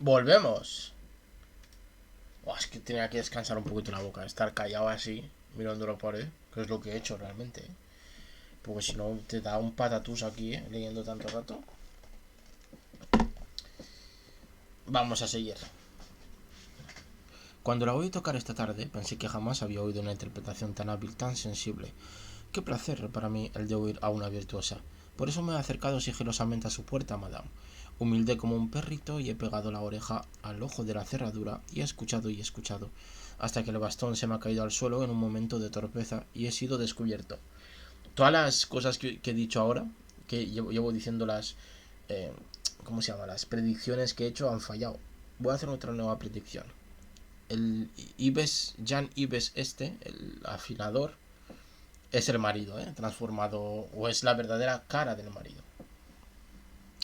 Volvemos. Es que tenía que descansar un poquito la boca. Estar callado así, mirando la pared. Que es lo que he hecho realmente. Porque si no, te da un patatús aquí, leyendo tanto rato. Vamos a seguir. Cuando la oí tocar esta tarde, pensé que jamás había oído una interpretación tan hábil, tan sensible. Qué placer para mí el de oír a una virtuosa. Por eso me he acercado sigilosamente a su puerta, madame, humilde como un perrito, y he pegado la oreja al ojo de la cerradura y he escuchado, hasta que el bastón se me ha caído al suelo en un momento de torpeza y he sido descubierto. Todas las cosas que he dicho ahora, que llevo diciendo eh, ¿cómo se llama? Las predicciones que he hecho han fallado. Voy a hacer otra nueva predicción. El Jan Ives el afilador, es el marido, transformado, o es la verdadera cara del marido.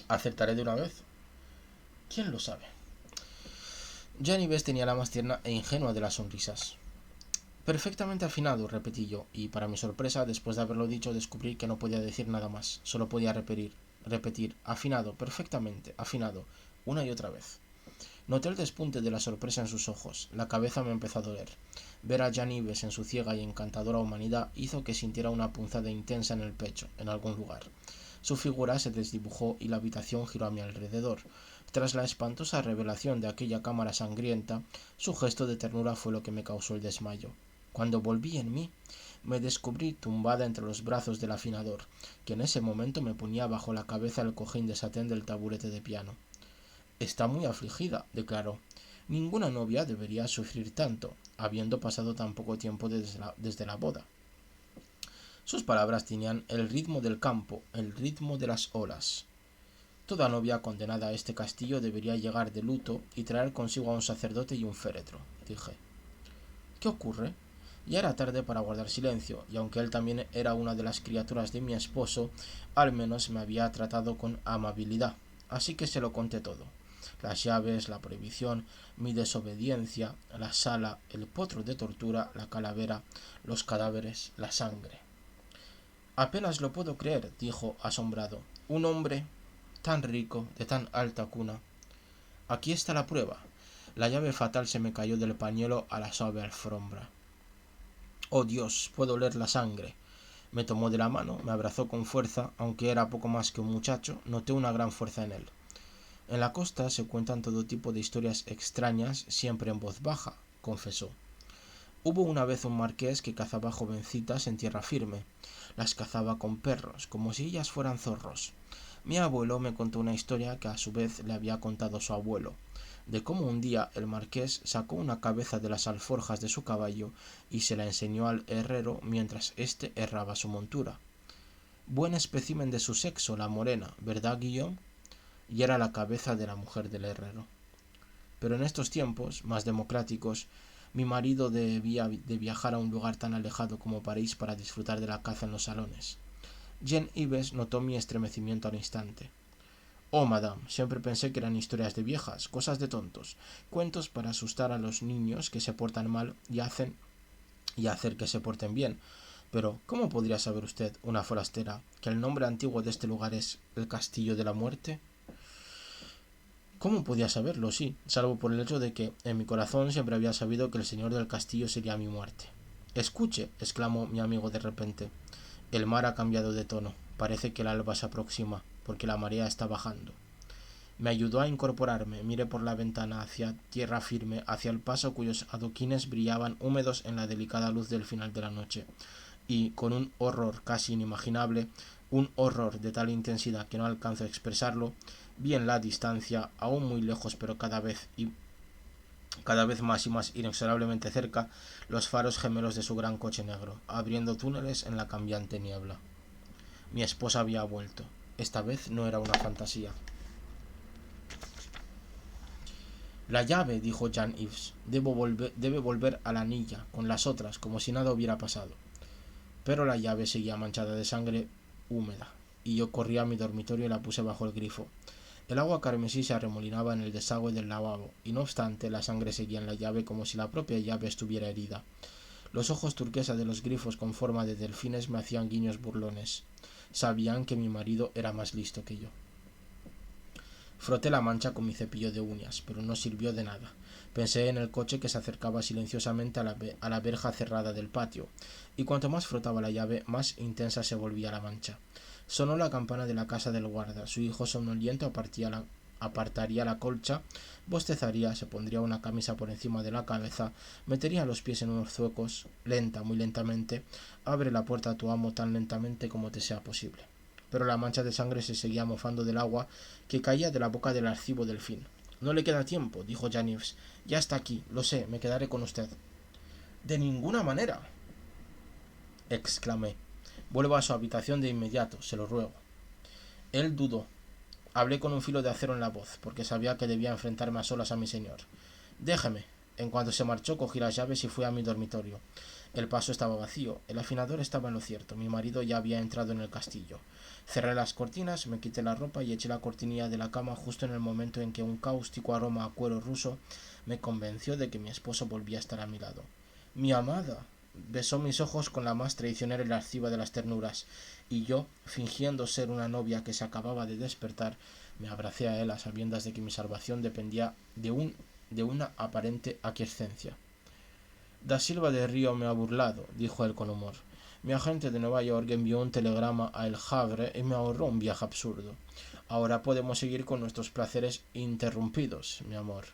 ¿Acertaré de una vez? ¿Quién lo sabe? Jan Ives tenía la más tierna e ingenua de las sonrisas. Perfectamente afinado, repetí yo, y para mi sorpresa, después de haberlo dicho, descubrí que no podía decir nada más, solo podía repetir, afinado, perfectamente, afinado, una y otra vez. Noté el despunte de la sorpresa en sus ojos, la cabeza me empezó a doler. Ver a Jan Ives en su ciega y encantadora humanidad hizo que sintiera una punzada intensa en el pecho, en algún lugar. Su figura se desdibujó y la habitación giró a mi alrededor. Tras la espantosa revelación de aquella cámara sangrienta, su gesto de ternura fue lo que me causó el desmayo. Cuando volví en mí, me descubrí tumbada entre los brazos del afinador, que en ese momento me ponía bajo la cabeza el cojín de satén del taburete de piano. Está muy afligida, declaró. Ninguna novia debería sufrir tanto, habiendo pasado tan poco tiempo desde la boda. Sus palabras tenían el ritmo del campo, el ritmo de las olas. Toda novia condenada a este castillo debería llegar de luto y traer consigo a un sacerdote y un féretro, dije. ¿Qué ocurre? Ya era tarde para guardar silencio, y aunque él también era una de las criaturas de mi esposo, al menos me había tratado con amabilidad, así que se lo conté todo. Las llaves, la prohibición, mi desobediencia, la sala, el potro de tortura, la calavera, los cadáveres, la sangre. Apenas lo puedo creer, dijo asombrado. Un hombre tan rico, de tan alta cuna. Aquí está la prueba. La llave fatal se me cayó del pañuelo a la suave alfombra. Oh Dios, puedo oler la sangre. Me tomó de la mano, me abrazó con fuerza, aunque era poco más que un muchacho, noté una gran fuerza en él. En la costa se cuentan todo tipo de historias extrañas, siempre en voz baja, confesó. Hubo una vez un marqués que cazaba jovencitas en tierra firme. Las cazaba con perros, como si ellas fueran zorros. Mi abuelo me contó una historia que a su vez le había contado su abuelo, de cómo un día el marqués sacó una cabeza de las alforjas de su caballo y se la enseñó al herrero mientras éste herraba su montura. Buen espécimen de su sexo, la morena, ¿verdad, Guillaume? Y era la cabeza de la mujer del herrero. Pero en estos tiempos, más democráticos, mi marido debía de viajar a un lugar tan alejado como París para disfrutar de la caza en los salones. Jan Ives notó mi estremecimiento al instante. Oh, madame, siempre pensé que eran historias de viejas, cosas de tontos, cuentos para asustar a los niños que se portan mal y hacer que se porten bien. Pero, ¿cómo podría saber usted, una forastera, que el nombre antiguo de este lugar es el Castillo de la Muerte? ¿Cómo podía saberlo? Sí, salvo por el hecho de que en mi corazón siempre había sabido que el señor del castillo sería mi muerte. Escuche, exclamó mi amigo de repente. El mar ha cambiado de tono. Parece que el alba se aproxima, porque la marea está bajando. Me ayudó a incorporarme, miré por la ventana hacia tierra firme, hacia el paso cuyos adoquines brillaban húmedos en la delicada luz del final de la noche, y con un horror casi inimaginable, un horror de tal intensidad que no alcanzo a expresarlo, vi en la distancia, aún muy lejos pero cada vez más y más inexorablemente cerca, los faros gemelos de su gran coche negro, abriendo túneles en la cambiante niebla. Mi esposa había vuelto. Esta vez no era una fantasía. La llave, dijo Jan Ives, debe volver a la anilla, con las otras, como si nada hubiera pasado. Pero la llave seguía manchada de sangre húmeda, y yo corrí a mi dormitorio y la puse bajo el grifo. El agua carmesí se arremolinaba en el desagüe del lavabo, y no obstante la sangre seguía en la llave como si la propia llave estuviera herida. Los ojos turquesa de los grifos con forma de delfines me hacían guiños burlones. Sabían que mi marido era más listo que yo. Froté la mancha con mi cepillo de uñas, pero no sirvió de nada. Pensé en el coche que se acercaba silenciosamente a la verja cerrada del patio, y cuanto más frotaba la llave, más intensa se volvía la mancha. Sonó la campana de la casa del guarda. Su hijo somnoliento apartaría la colcha, bostezaría, se pondría una camisa por encima de la cabeza, metería los pies en unos zuecos, lenta, muy lentamente, abre la puerta a tu amo tan lentamente como te sea posible. Pero la mancha de sangre se seguía mofando del agua que caía de la boca del lascivo delfín. No le queda tiempo, dijo Janives. Ya está aquí, lo sé, me quedaré con usted. De ninguna manera, exclamé. Vuelva a su habitación de inmediato, se lo ruego. Él dudó. Hablé con un filo de acero en la voz, porque sabía que debía enfrentarme a solas a mi señor. Déjeme. En cuanto se marchó, cogí las llaves y fui a mi dormitorio. El paso estaba vacío, el afinador estaba en lo cierto, mi marido ya había entrado en el castillo. Cerré las cortinas, me quité la ropa y eché la cortinilla de la cama justo en el momento en que un cáustico aroma a cuero ruso me convenció de que mi esposo volvía a estar a mi lado. ¡Mi amada! Besó mis ojos con la más traicionera y lasciva de las ternuras, y yo, fingiendo ser una novia que se acababa de despertar, me abracé a él a sabiendas de que mi salvación dependía de una aparente aquiescencia. Da Silva de Río me ha burlado, dijo él con humor. Mi agente de Nueva York envió un telegrama a El Havre y me ahorró un viaje absurdo. Ahora podemos seguir con nuestros placeres interrumpidos, mi amor.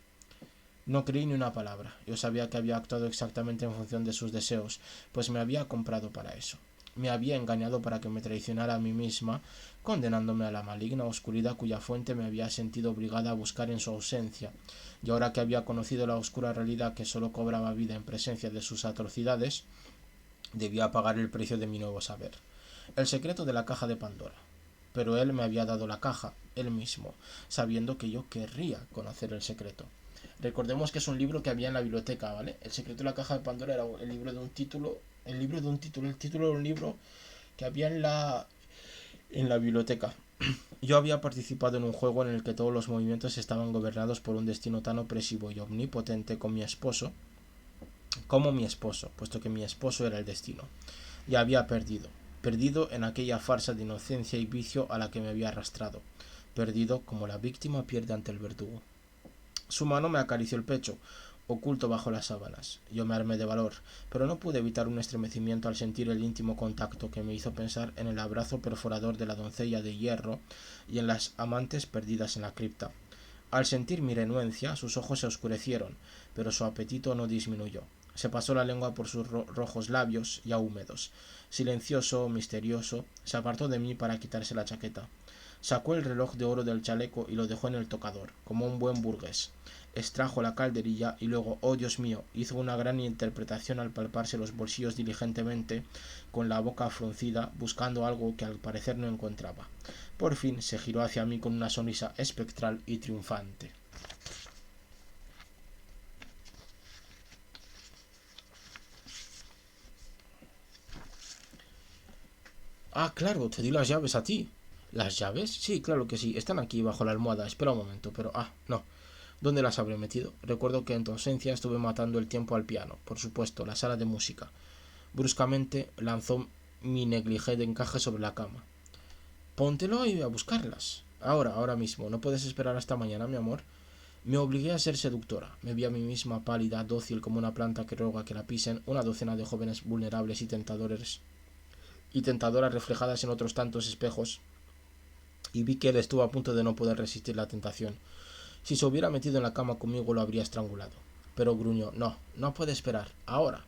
No creí ni una palabra. Yo sabía que había actuado exactamente en función de sus deseos, pues me había comprado para eso. Me había engañado para que me traicionara a mí misma, condenándome a la maligna oscuridad cuya fuente me había sentido obligada a buscar en su ausencia, y ahora que había conocido la oscura realidad que sólo cobraba vida en presencia de sus atrocidades, debía pagar el precio de mi nuevo saber. El secreto de la caja de Pandora. Pero él me había dado la caja, él mismo, sabiendo que yo querría conocer el secreto. Recordemos que es un libro que había en la biblioteca, ¿vale? El secreto de la caja de Pandora era el libro de un título, el título de un libro que había en la biblioteca. Yo había participado en un juego en el que todos los movimientos estaban gobernados por un destino tan opresivo y omnipotente como mi esposo, puesto que mi esposo era el destino. Y había perdido en aquella farsa de inocencia y vicio a la que me había arrastrado, perdido como la víctima pierde ante el verdugo. Su mano me acarició el pecho, oculto bajo las sábanas. Yo me armé de valor, pero no pude evitar un estremecimiento al sentir el íntimo contacto que me hizo pensar en el abrazo perforador de la doncella de hierro y en las amantes perdidas en la cripta. Al sentir mi renuencia, sus ojos se oscurecieron, pero su apetito no disminuyó. Se pasó la lengua por sus rojos labios, ya húmedos. Silencioso, misterioso, se apartó de mí para quitarse la chaqueta. Sacó el reloj de oro del chaleco y lo dejó en el tocador, como un buen burgués. Extrajo la calderilla y luego, oh Dios mío, hizo una gran interpretación al palparse los bolsillos diligentemente, con la boca fruncida, buscando algo que al parecer no encontraba. Por fin se giró hacia mí con una sonrisa espectral y triunfante. Ah, claro, te di las llaves a ti. ¿Las llaves? Sí, claro que sí. Están aquí bajo la almohada. Espera un momento, pero... Ah, no. ¿Dónde las habré metido? Recuerdo que en tu ausencia estuve matando el tiempo al piano. Por supuesto, la sala de música. Bruscamente lanzó mi negligé de encaje sobre la cama. Póntelo y ve a buscarlas. Ahora mismo. ¿No puedes esperar hasta mañana, mi amor? Me obligué a ser seductora. Me vi a mí misma pálida, dócil como una planta que roga que la pisen, una docena de jóvenes vulnerables y tentadoras reflejadas en otros tantos espejos, y vi que él estuvo a punto de no poder resistir la tentación. Si se hubiera metido en la cama conmigo lo habría estrangulado. Pero gruñó, no puede esperar, ahora.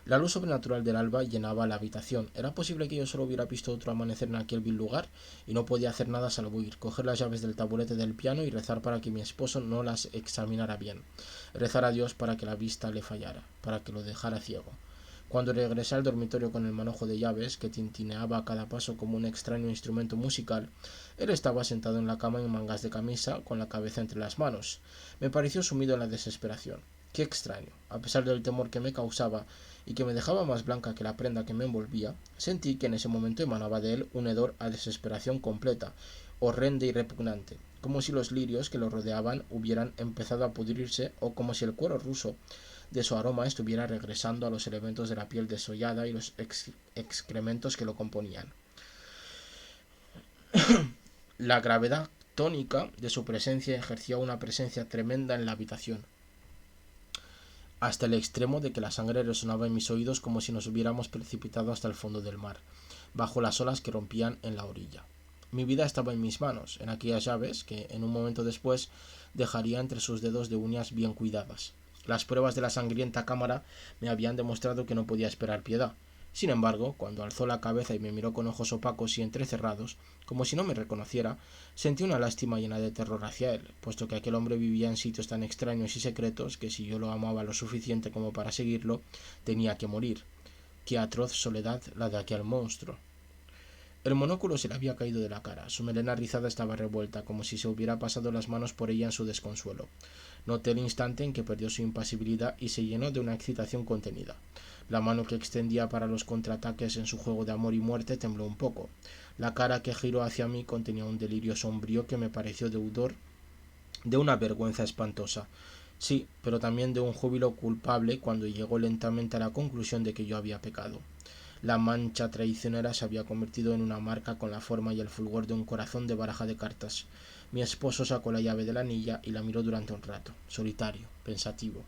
La luz sobrenatural del alba llenaba la habitación. Era posible que yo solo hubiera visto otro amanecer en aquel vil lugar, y no podía hacer nada salvo ir, coger las llaves del taburete del piano y rezar para que mi esposo no las examinara bien. Rezar a Dios para que la vista le fallara, para que lo dejara ciego. Cuando regresé al dormitorio con el manojo de llaves, que tintineaba a cada paso como un extraño instrumento musical, él estaba sentado en la cama en mangas de camisa, con la cabeza entre las manos. Me pareció sumido en la desesperación. Qué extraño. A pesar del temor que me causaba y que me dejaba más blanca que la prenda que me envolvía, sentí que en ese momento emanaba de él un hedor a desesperación completa, horrenda y repugnante, como si los lirios que lo rodeaban hubieran empezado a pudrirse o como si el cuero ruso de su aroma estuviera regresando a los elementos de la piel desollada y los excrementos que lo componían. La gravedad tónica de su presencia ejercía una presencia tremenda en la habitación, hasta el extremo de que la sangre resonaba en mis oídos como si nos hubiéramos precipitado hasta el fondo del mar, bajo las olas que rompían en la orilla. Mi vida estaba en mis manos, en aquellas llaves que, en un momento después, dejaría entre sus dedos de uñas bien cuidadas. Las pruebas de la sangrienta cámara me habían demostrado que no podía esperar piedad. Sin embargo, cuando alzó la cabeza y me miró con ojos opacos y entrecerrados, como si no me reconociera, sentí una lástima llena de terror hacia él, puesto que aquel hombre vivía en sitios tan extraños y secretos que si yo lo amaba lo suficiente como para seguirlo, tenía que morir. Qué atroz soledad la de aquel monstruo. El monóculo se le había caído de la cara, su melena rizada estaba revuelta, como si se hubiera pasado las manos por ella en su desconsuelo. Noté el instante en que perdió su impasibilidad y se llenó de una excitación contenida. La mano que extendía para los contraataques en su juego de amor y muerte tembló un poco. La cara que giró hacia mí contenía un delirio sombrío que me pareció deudor de una vergüenza espantosa. Sí, pero también de un júbilo culpable cuando llegó lentamente a la conclusión de que yo había pecado. La mancha traicionera se había convertido en una marca con la forma y el fulgor de un corazón de baraja de cartas. Mi esposo sacó la llave de la anilla y la miró durante un rato, solitario, pensativo.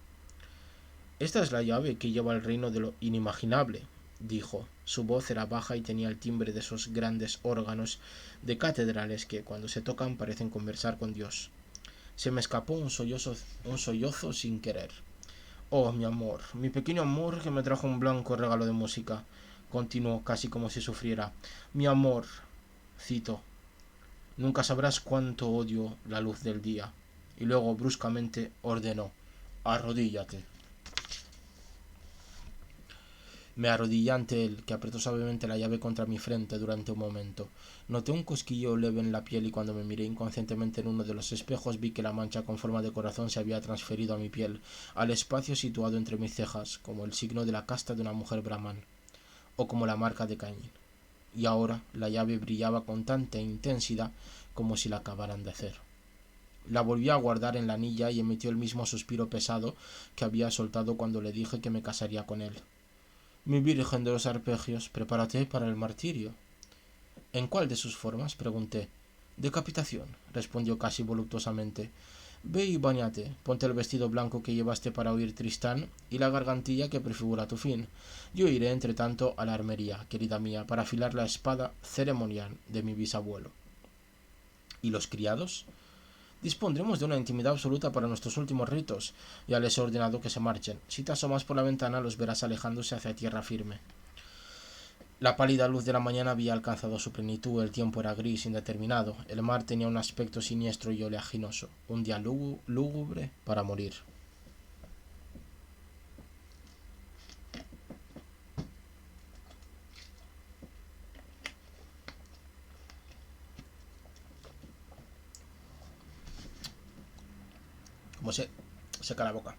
«Esta es la llave que lleva al reino de lo inimaginable», dijo. Su voz era baja y tenía el timbre de esos grandes órganos de catedrales que, cuando se tocan, parecen conversar con Dios. Se me escapó un sollozo sin querer. «Oh, mi amor, mi pequeño amor que me trajo un blanco regalo de música», continuó casi como si sufriera. «Mi amor», cito, «nunca sabrás cuánto odio la luz del día». Y luego bruscamente ordenó: «Arrodíllate». Me arrodillé ante él, que apretó suavemente la llave contra mi frente durante un momento. Noté un cosquilleo leve en la piel y cuando me miré inconscientemente en uno de los espejos vi que la mancha con forma de corazón se había transferido a mi piel, al espacio situado entre mis cejas, como el signo de la casta de una mujer brahman, o como la marca de Caín. Y ahora la llave brillaba con tanta intensidad como si la acabaran de hacer. La volví a guardar en la anilla y emitió el mismo suspiro pesado que había soltado cuando le dije que me casaría con él. «Mi virgen de los arpegios, prepárate para el martirio». «¿En cuál de sus formas?», pregunté. «Decapitación», respondió casi voluptuosamente. «Ve y bañate, ponte el vestido blanco que llevaste para oír Tristán y la gargantilla que prefigura tu fin. Yo iré, entre tanto, a la armería, querida mía, para afilar la espada ceremonial de mi bisabuelo». «¿Y los criados?». «Dispondremos de una intimidad absoluta para nuestros últimos ritos. Ya les he ordenado que se marchen. Si te asomas por la ventana los verás alejándose hacia tierra firme». La pálida luz de la mañana había alcanzado su plenitud, el tiempo era gris, indeterminado, el mar tenía un aspecto siniestro y oleaginoso, un día lúgubre para morir. Como se seca la boca.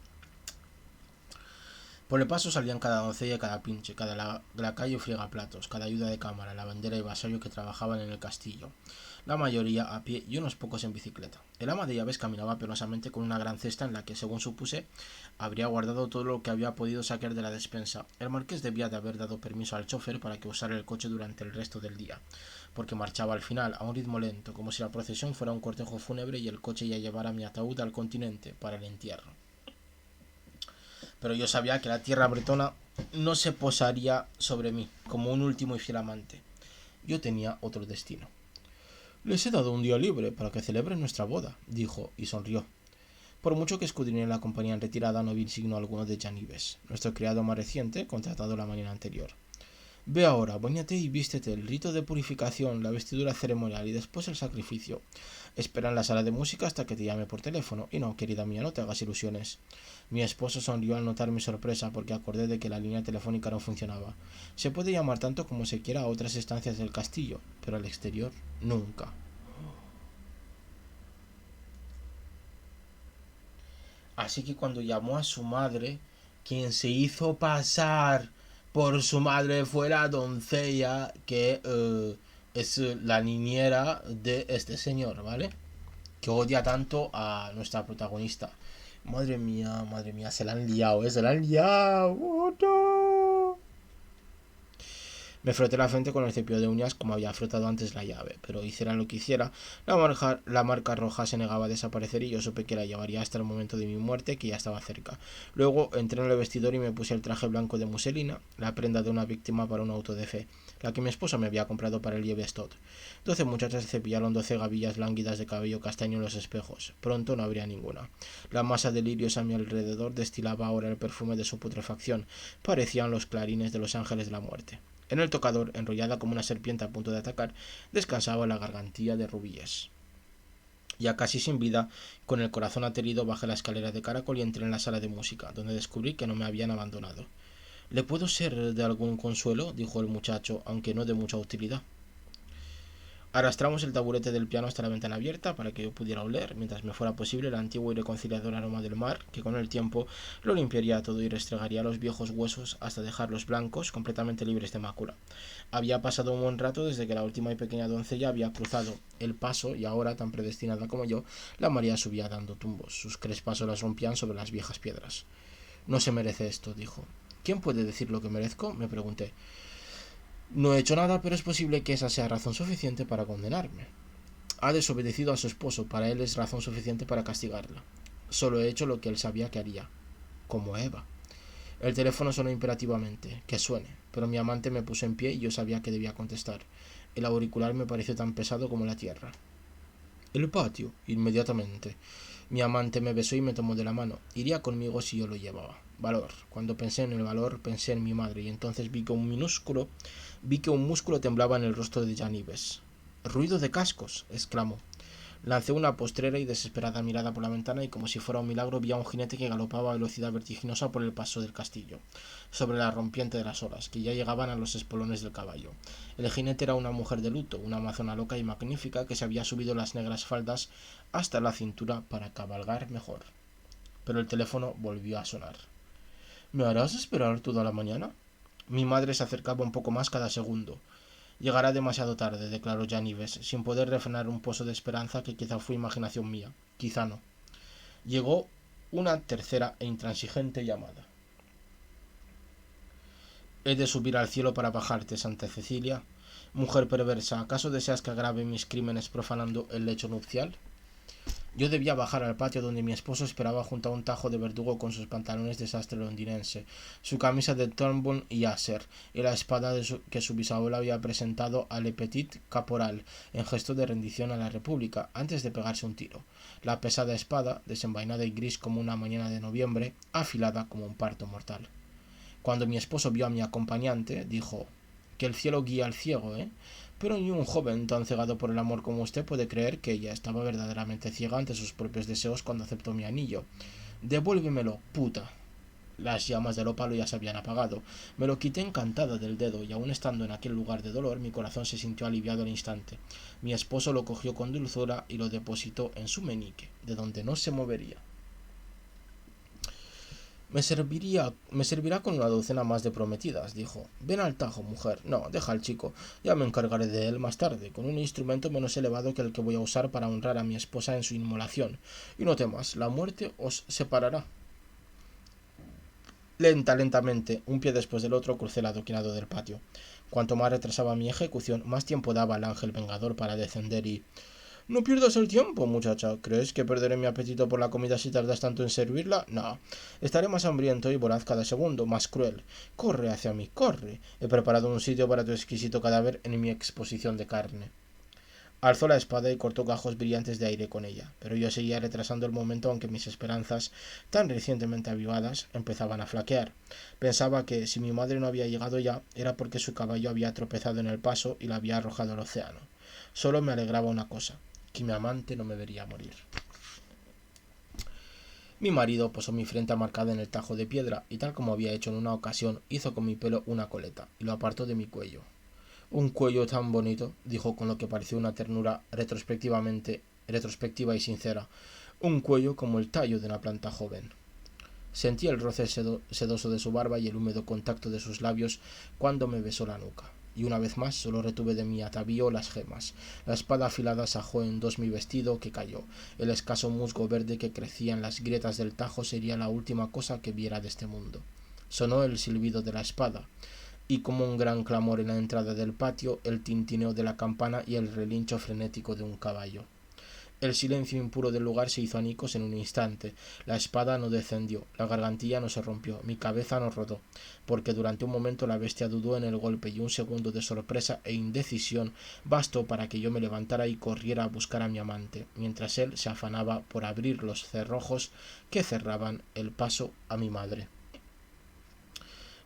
Por el paso salían cada doncella y cada pinche, cada lacayo y friegaplatos, cada ayuda de cámara, lavandera y vasallo que trabajaban en el castillo. La mayoría a pie y unos pocos en bicicleta. El ama de llaves caminaba penosamente con una gran cesta en la que, según supuse, habría guardado todo lo que había podido sacar de la despensa. El marqués debía de haber dado permiso al chofer para que usara el coche durante el resto del día, porque marchaba al final a un ritmo lento, como si la procesión fuera un cortejo fúnebre y el coche ya llevara mi ataúd al continente para el entierro. Pero yo sabía que la tierra bretona no se posaría sobre mí como un último y fiel amante. Yo tenía otro destino. «Les he dado un día libre para que celebren nuestra boda», dijo, y sonrió. Por mucho que escudriñé la compañía en retirada, no vi signo alguno de Jan-Ives, nuestro criado más reciente, contratado la mañana anterior. «Ve ahora, báñate y vístete, el rito de purificación, la vestidura ceremonial y después el sacrificio. Espera en la sala de música hasta que te llame por teléfono. Y no, querida mía, no te hagas ilusiones». Mi esposo sonrió al notar mi sorpresa porque acordé de que la línea telefónica no funcionaba. Se puede llamar tanto como se quiera a otras estancias del castillo, pero al exterior nunca. Así que cuando llamó a su madre, quien se hizo pasar por su madre fue la doncella que es la niñera de este señor, ¿vale? Que odia tanto a nuestra protagonista. Madre mía, se la han liado, se la han liado. ¡Oh, no! Me froté la frente con el cepillo de uñas como había frotado antes la llave, pero hiciera lo que hiciera, la marca roja se negaba a desaparecer y yo supe que la llevaría hasta el momento de mi muerte, que ya estaba cerca. Luego entré en el vestidor y me puse el traje blanco de muselina, la prenda de una víctima para un auto de fe, la que mi esposa me había comprado para el Liebestod. 12 muchachas cepillaron 12 gavillas lánguidas de cabello castaño en los espejos. Pronto no habría ninguna. La masa de lirios a mi alrededor destilaba ahora el perfume de su putrefacción. Parecían los clarines de los ángeles de la muerte. En el tocador, enrollada como una serpiente a punto de atacar, descansaba la gargantilla de rubíes. Ya casi sin vida, con el corazón aterido, bajé la escalera de caracol y entré en la sala de música, donde descubrí que no me habían abandonado. ¿Le puedo ser de algún consuelo?, dijo el muchacho, aunque no de mucha utilidad. Arrastramos el taburete del piano hasta la ventana abierta para que yo pudiera oler, mientras me fuera posible, el antiguo y reconciliador aroma del mar, que con el tiempo lo limpiaría todo y restregaría los viejos huesos hasta dejarlos blancos, completamente libres de mácula. Había pasado un buen rato desde que la última y pequeña doncella había cruzado el paso y ahora, tan predestinada como yo, la María subía dando tumbos. Sus crespas olas rompían sobre las viejas piedras. No se merece esto, dijo. ¿Quién puede decir lo que merezco?, me pregunté. No he hecho nada, pero es posible que esa sea razón suficiente para condenarme. Ha desobedecido a su esposo, para él es razón suficiente para castigarla. Solo he hecho lo que él sabía que haría, como Eva. El teléfono sonó imperativamente, que suene, pero mi amante me puso en pie y yo sabía que debía contestar. El auricular me pareció tan pesado como la tierra. El patio, inmediatamente. Mi amante me besó y me tomó de la mano. Iría conmigo si yo lo llevaba. Valor. Cuando pensé en el valor, pensé en mi madre y entonces vi que un músculo temblaba en el rostro de Jan-Ives. «¡Ruido de cascos!», exclamó. Lancé una postrera y desesperada mirada por la ventana y como si fuera un milagro vi a un jinete que galopaba a velocidad vertiginosa por el paso del castillo, sobre la rompiente de las olas, que ya llegaban a los espolones del caballo. El jinete era una mujer de luto, una amazona loca y magnífica que se había subido las negras faldas hasta la cintura para cabalgar mejor. Pero el teléfono volvió a sonar. «¿Me harás esperar toda la mañana?». Mi madre se acercaba un poco más cada segundo. «Llegará demasiado tarde», declaró Jan-Ives, sin poder refrenar un pozo de esperanza que quizá fue imaginación mía. Quizá no. Llegó una tercera e intransigente llamada. «He de subir al cielo para bajarte, Santa Cecilia. Mujer perversa, ¿acaso deseas que agrave mis crímenes profanando el lecho nupcial?». Yo debía bajar al patio donde mi esposo esperaba junto a un tajo de verdugo con sus pantalones de sastre londinense, su camisa de Turnbull y Acer, y la espada que su bisabuela había presentado a Le Petit Caporal en gesto de rendición a la República antes de pegarse un tiro. La pesada espada, desenvainada y gris como una mañana de noviembre, afilada como un parto mortal. Cuando mi esposo vio a mi acompañante, dijo: «Que el cielo guía al ciego, ¿eh? Pero ni un joven tan cegado por el amor como usted puede creer que ella estaba verdaderamente ciega ante sus propios deseos cuando aceptó mi anillo. Devuélvemelo, puta». Las llamas del ópalo ya se habían apagado. Me lo quité encantada del dedo y aun estando en aquel lugar de dolor, mi corazón se sintió aliviado al instante. Mi esposo lo cogió con dulzura y lo depositó en su menique, de donde no se movería. Me servirá con una docena más de prometidas», dijo. «Ven al tajo, mujer. No, deja al chico. Ya me encargaré de él más tarde, con un instrumento menos elevado que el que voy a usar para honrar a mi esposa en su inmolación. Y no temas, la muerte os separará». Lentamente, un pie después del otro, crucé el adoquinado del patio. Cuanto más retrasaba mi ejecución, más tiempo daba al ángel vengador para descender y... «No pierdas el tiempo, muchacha. ¿Crees que perderé mi apetito por la comida si tardas tanto en servirla? No. Estaré más hambriento y voraz cada segundo, más cruel. Corre hacia mí, corre. He preparado un sitio para tu exquisito cadáver en mi exposición de carne». Alzó la espada y cortó gajos brillantes de aire con ella, pero yo seguía retrasando el momento aunque mis esperanzas, tan recientemente avivadas, empezaban a flaquear. Pensaba que, si mi madre no había llegado ya, era porque su caballo había tropezado en el paso y la había arrojado al océano. Solo me alegraba una cosa: que mi amante no me vería morir. Mi marido posó mi frente marcada en el tajo de piedra y, tal como había hecho en una ocasión, hizo con mi pelo una coleta y lo apartó de mi cuello. «Un cuello tan bonito», dijo con lo que pareció una ternura retrospectiva y sincera. «Un cuello como el tallo de una planta joven». Sentí el roce sedoso de su barba y el húmedo contacto de sus labios cuando me besó la nuca. Y una vez más solo retuve de mi atavío las gemas. La espada afilada sajó en dos mi vestido, que cayó. El escaso musgo verde que crecía en las grietas del tajo sería la última cosa que viera de este mundo. Sonó el silbido de la espada. y como un gran clamor en la entrada del patio, el tintineo de la campana y el relincho frenético de un caballo. El silencio impuro del lugar se hizo añicos en un instante. La espada no descendió, la gargantilla no se rompió, mi cabeza no rodó, porque durante un momento la bestia dudó en el golpe y un segundo de sorpresa e indecisión bastó para que yo me levantara y corriera a buscar a mi amante, mientras él se afanaba por abrir los cerrojos que cerraban el paso a mi madre.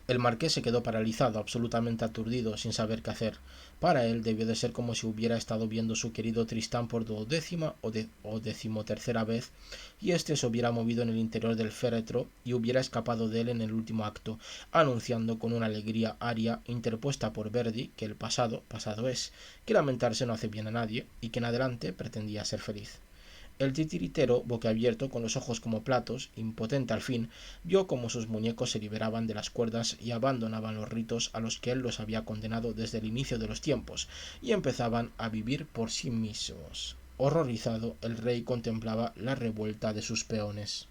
El marqués se quedó paralizado, absolutamente aturdido, sin saber qué hacer. Para él debió de ser como si hubiera estado viendo a su querido Tristán por duodécima o decimotercera vez, y éste se hubiera movido en el interior del féretro y hubiera escapado de él en el último acto, anunciando con una alegría aria interpuesta por Verdi que el pasado, pasado es, que lamentarse no hace bien a nadie, y que en adelante pretendía ser feliz. El titiritero, boquiabierto, con los ojos como platos, impotente al fin, vio cómo sus muñecos se liberaban de las cuerdas y abandonaban los ritos a los que él los había condenado desde el inicio de los tiempos, y empezaban a vivir por sí mismos. Horrorizado, el rey contemplaba la revuelta de sus peones.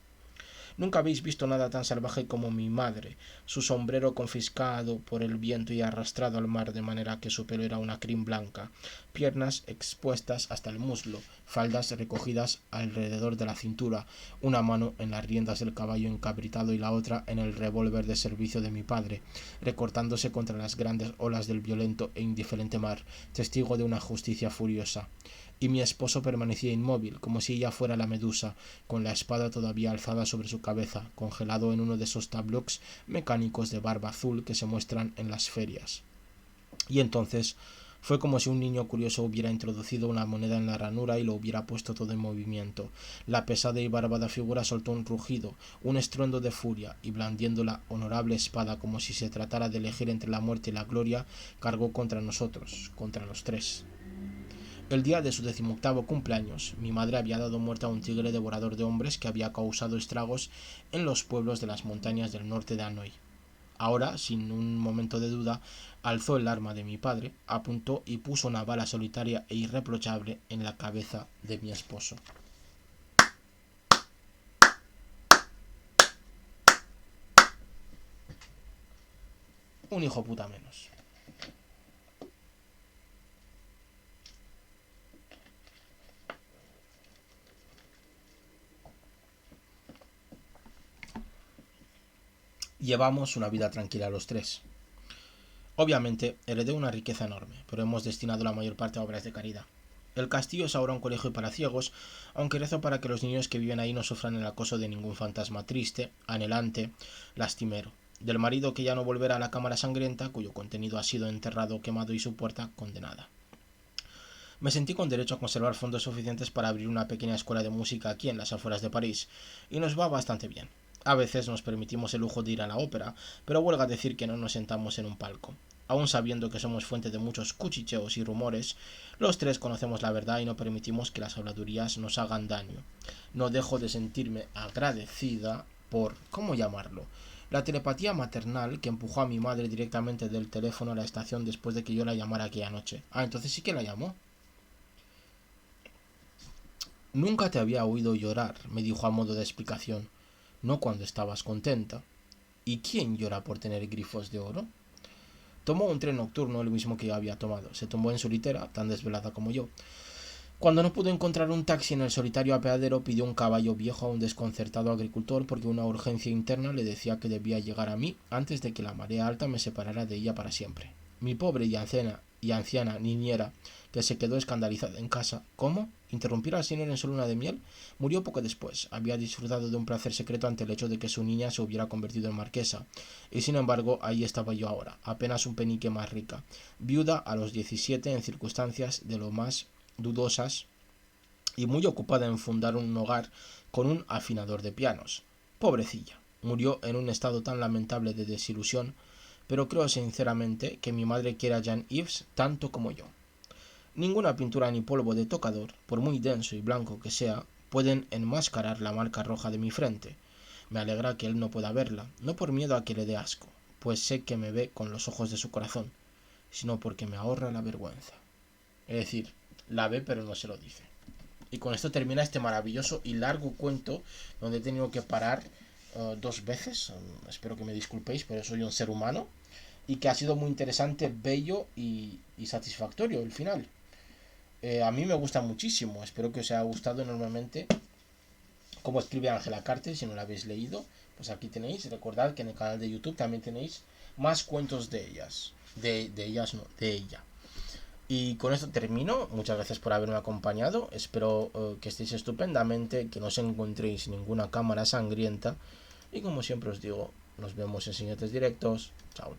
Nunca habéis visto nada tan salvaje como mi madre, su sombrero confiscado por el viento y arrastrado al mar de manera que su pelo era una crin blanca, piernas expuestas hasta el muslo, faldas recogidas alrededor de la cintura, una mano en las riendas del caballo encabritado y la otra en el revólver de servicio de mi padre, recortándose contra las grandes olas del violento e indiferente mar, testigo de una justicia furiosa. Y mi esposo permanecía inmóvil, como si ella fuera la medusa, con la espada todavía alzada sobre su cabeza, congelado en uno de esos tableaux mecánicos de barba azul que se muestran en las ferias. Y entonces fue como si un niño curioso hubiera introducido una moneda en la ranura y lo hubiera puesto todo en movimiento. La pesada y barbada figura soltó un rugido, un estruendo de furia, y blandiendo la honorable espada como si se tratara de elegir entre la muerte y la gloria, cargó contra nosotros, contra los tres. El día de su 18º cumpleaños, mi madre había dado muerte a un tigre devorador de hombres que había causado estragos en los pueblos de las montañas del norte de Hanoi. Ahora, sin un momento de duda, alzó el arma de mi padre, apuntó y puso una bala solitaria e irreprochable en la cabeza de mi esposo. Un hijo puta menos. Llevamos una vida tranquila los tres. Obviamente, heredé una riqueza enorme, pero hemos destinado la mayor parte a obras de caridad. El castillo es ahora un colegio para ciegos, aunque rezo para que los niños que viven ahí no sufran el acoso de ningún fantasma triste, anhelante, lastimero. Del marido que ya no volverá a la cámara sangrienta, cuyo contenido ha sido enterrado, quemado y su puerta condenada. Me sentí con derecho a conservar fondos suficientes para abrir una pequeña escuela de música aquí en las afueras de París, y nos va bastante bien. A veces nos permitimos el lujo de ir a la ópera, pero huelga decir que no nos sentamos en un palco. Aun sabiendo que somos fuente de muchos cuchicheos y rumores, los tres conocemos la verdad y no permitimos que las habladurías nos hagan daño. No dejo de sentirme agradecida por, ¿cómo llamarlo?, la telepatía maternal que empujó a mi madre directamente del teléfono a la estación después de que yo la llamara aquella noche. Entonces sí que la llamó. Nunca te había oído llorar, me dijo a modo de explicación. No cuando estabas contenta. ¿Y quién llora por tener grifos de oro? Tomó un tren nocturno, el mismo que yo había tomado. Se tumbó en su litera, tan desvelada como yo. Cuando no pudo encontrar un taxi en el solitario apeadero, pidió un caballo viejo a un desconcertado agricultor porque una urgencia interna le decía que debía llegar a mí antes de que la marea alta me separara de ella para siempre. Mi pobre y anciana niñera, que se quedó escandalizada en casa, ¿cómo? ¿Interrumpir al señor en su luna de miel? Murió poco después. Había disfrutado de un placer secreto ante el hecho de que su niña se hubiera convertido en marquesa. Y sin embargo, ahí estaba yo ahora, apenas un penique más rica, viuda a los 17 en circunstancias de lo más dudosas y muy ocupada en fundar un hogar con un afinador de pianos. Pobrecilla, murió en un estado tan lamentable de desilusión, pero creo sinceramente que mi madre quiere a Jean-Yves tanto como yo. Ninguna pintura ni polvo de tocador, por muy denso y blanco que sea, pueden enmascarar la marca roja de mi frente. Me alegra que él no pueda verla, no por miedo a que le dé asco, pues sé que me ve con los ojos de su corazón, sino porque me ahorra la vergüenza. Es decir, la ve pero no se lo dice. Y con esto termina este maravilloso y largo cuento donde he tenido que parar 2 veces. Espero que me disculpéis, pero soy un ser humano. y que ha sido muy interesante, bello y satisfactorio el final. A mí me gusta muchísimo, espero que os haya gustado enormemente cómo escribe Ángela Carter. Si no la habéis leído, pues aquí tenéis. Recordad que en el canal de YouTube también tenéis más cuentos de ellas. De ellas, no, de ella. Y con esto termino. Muchas gracias por haberme acompañado. Espero que estéis estupendamente, que no os encontréis ninguna cámara sangrienta. Y como siempre os digo, nos vemos en siguientes directos. Chao.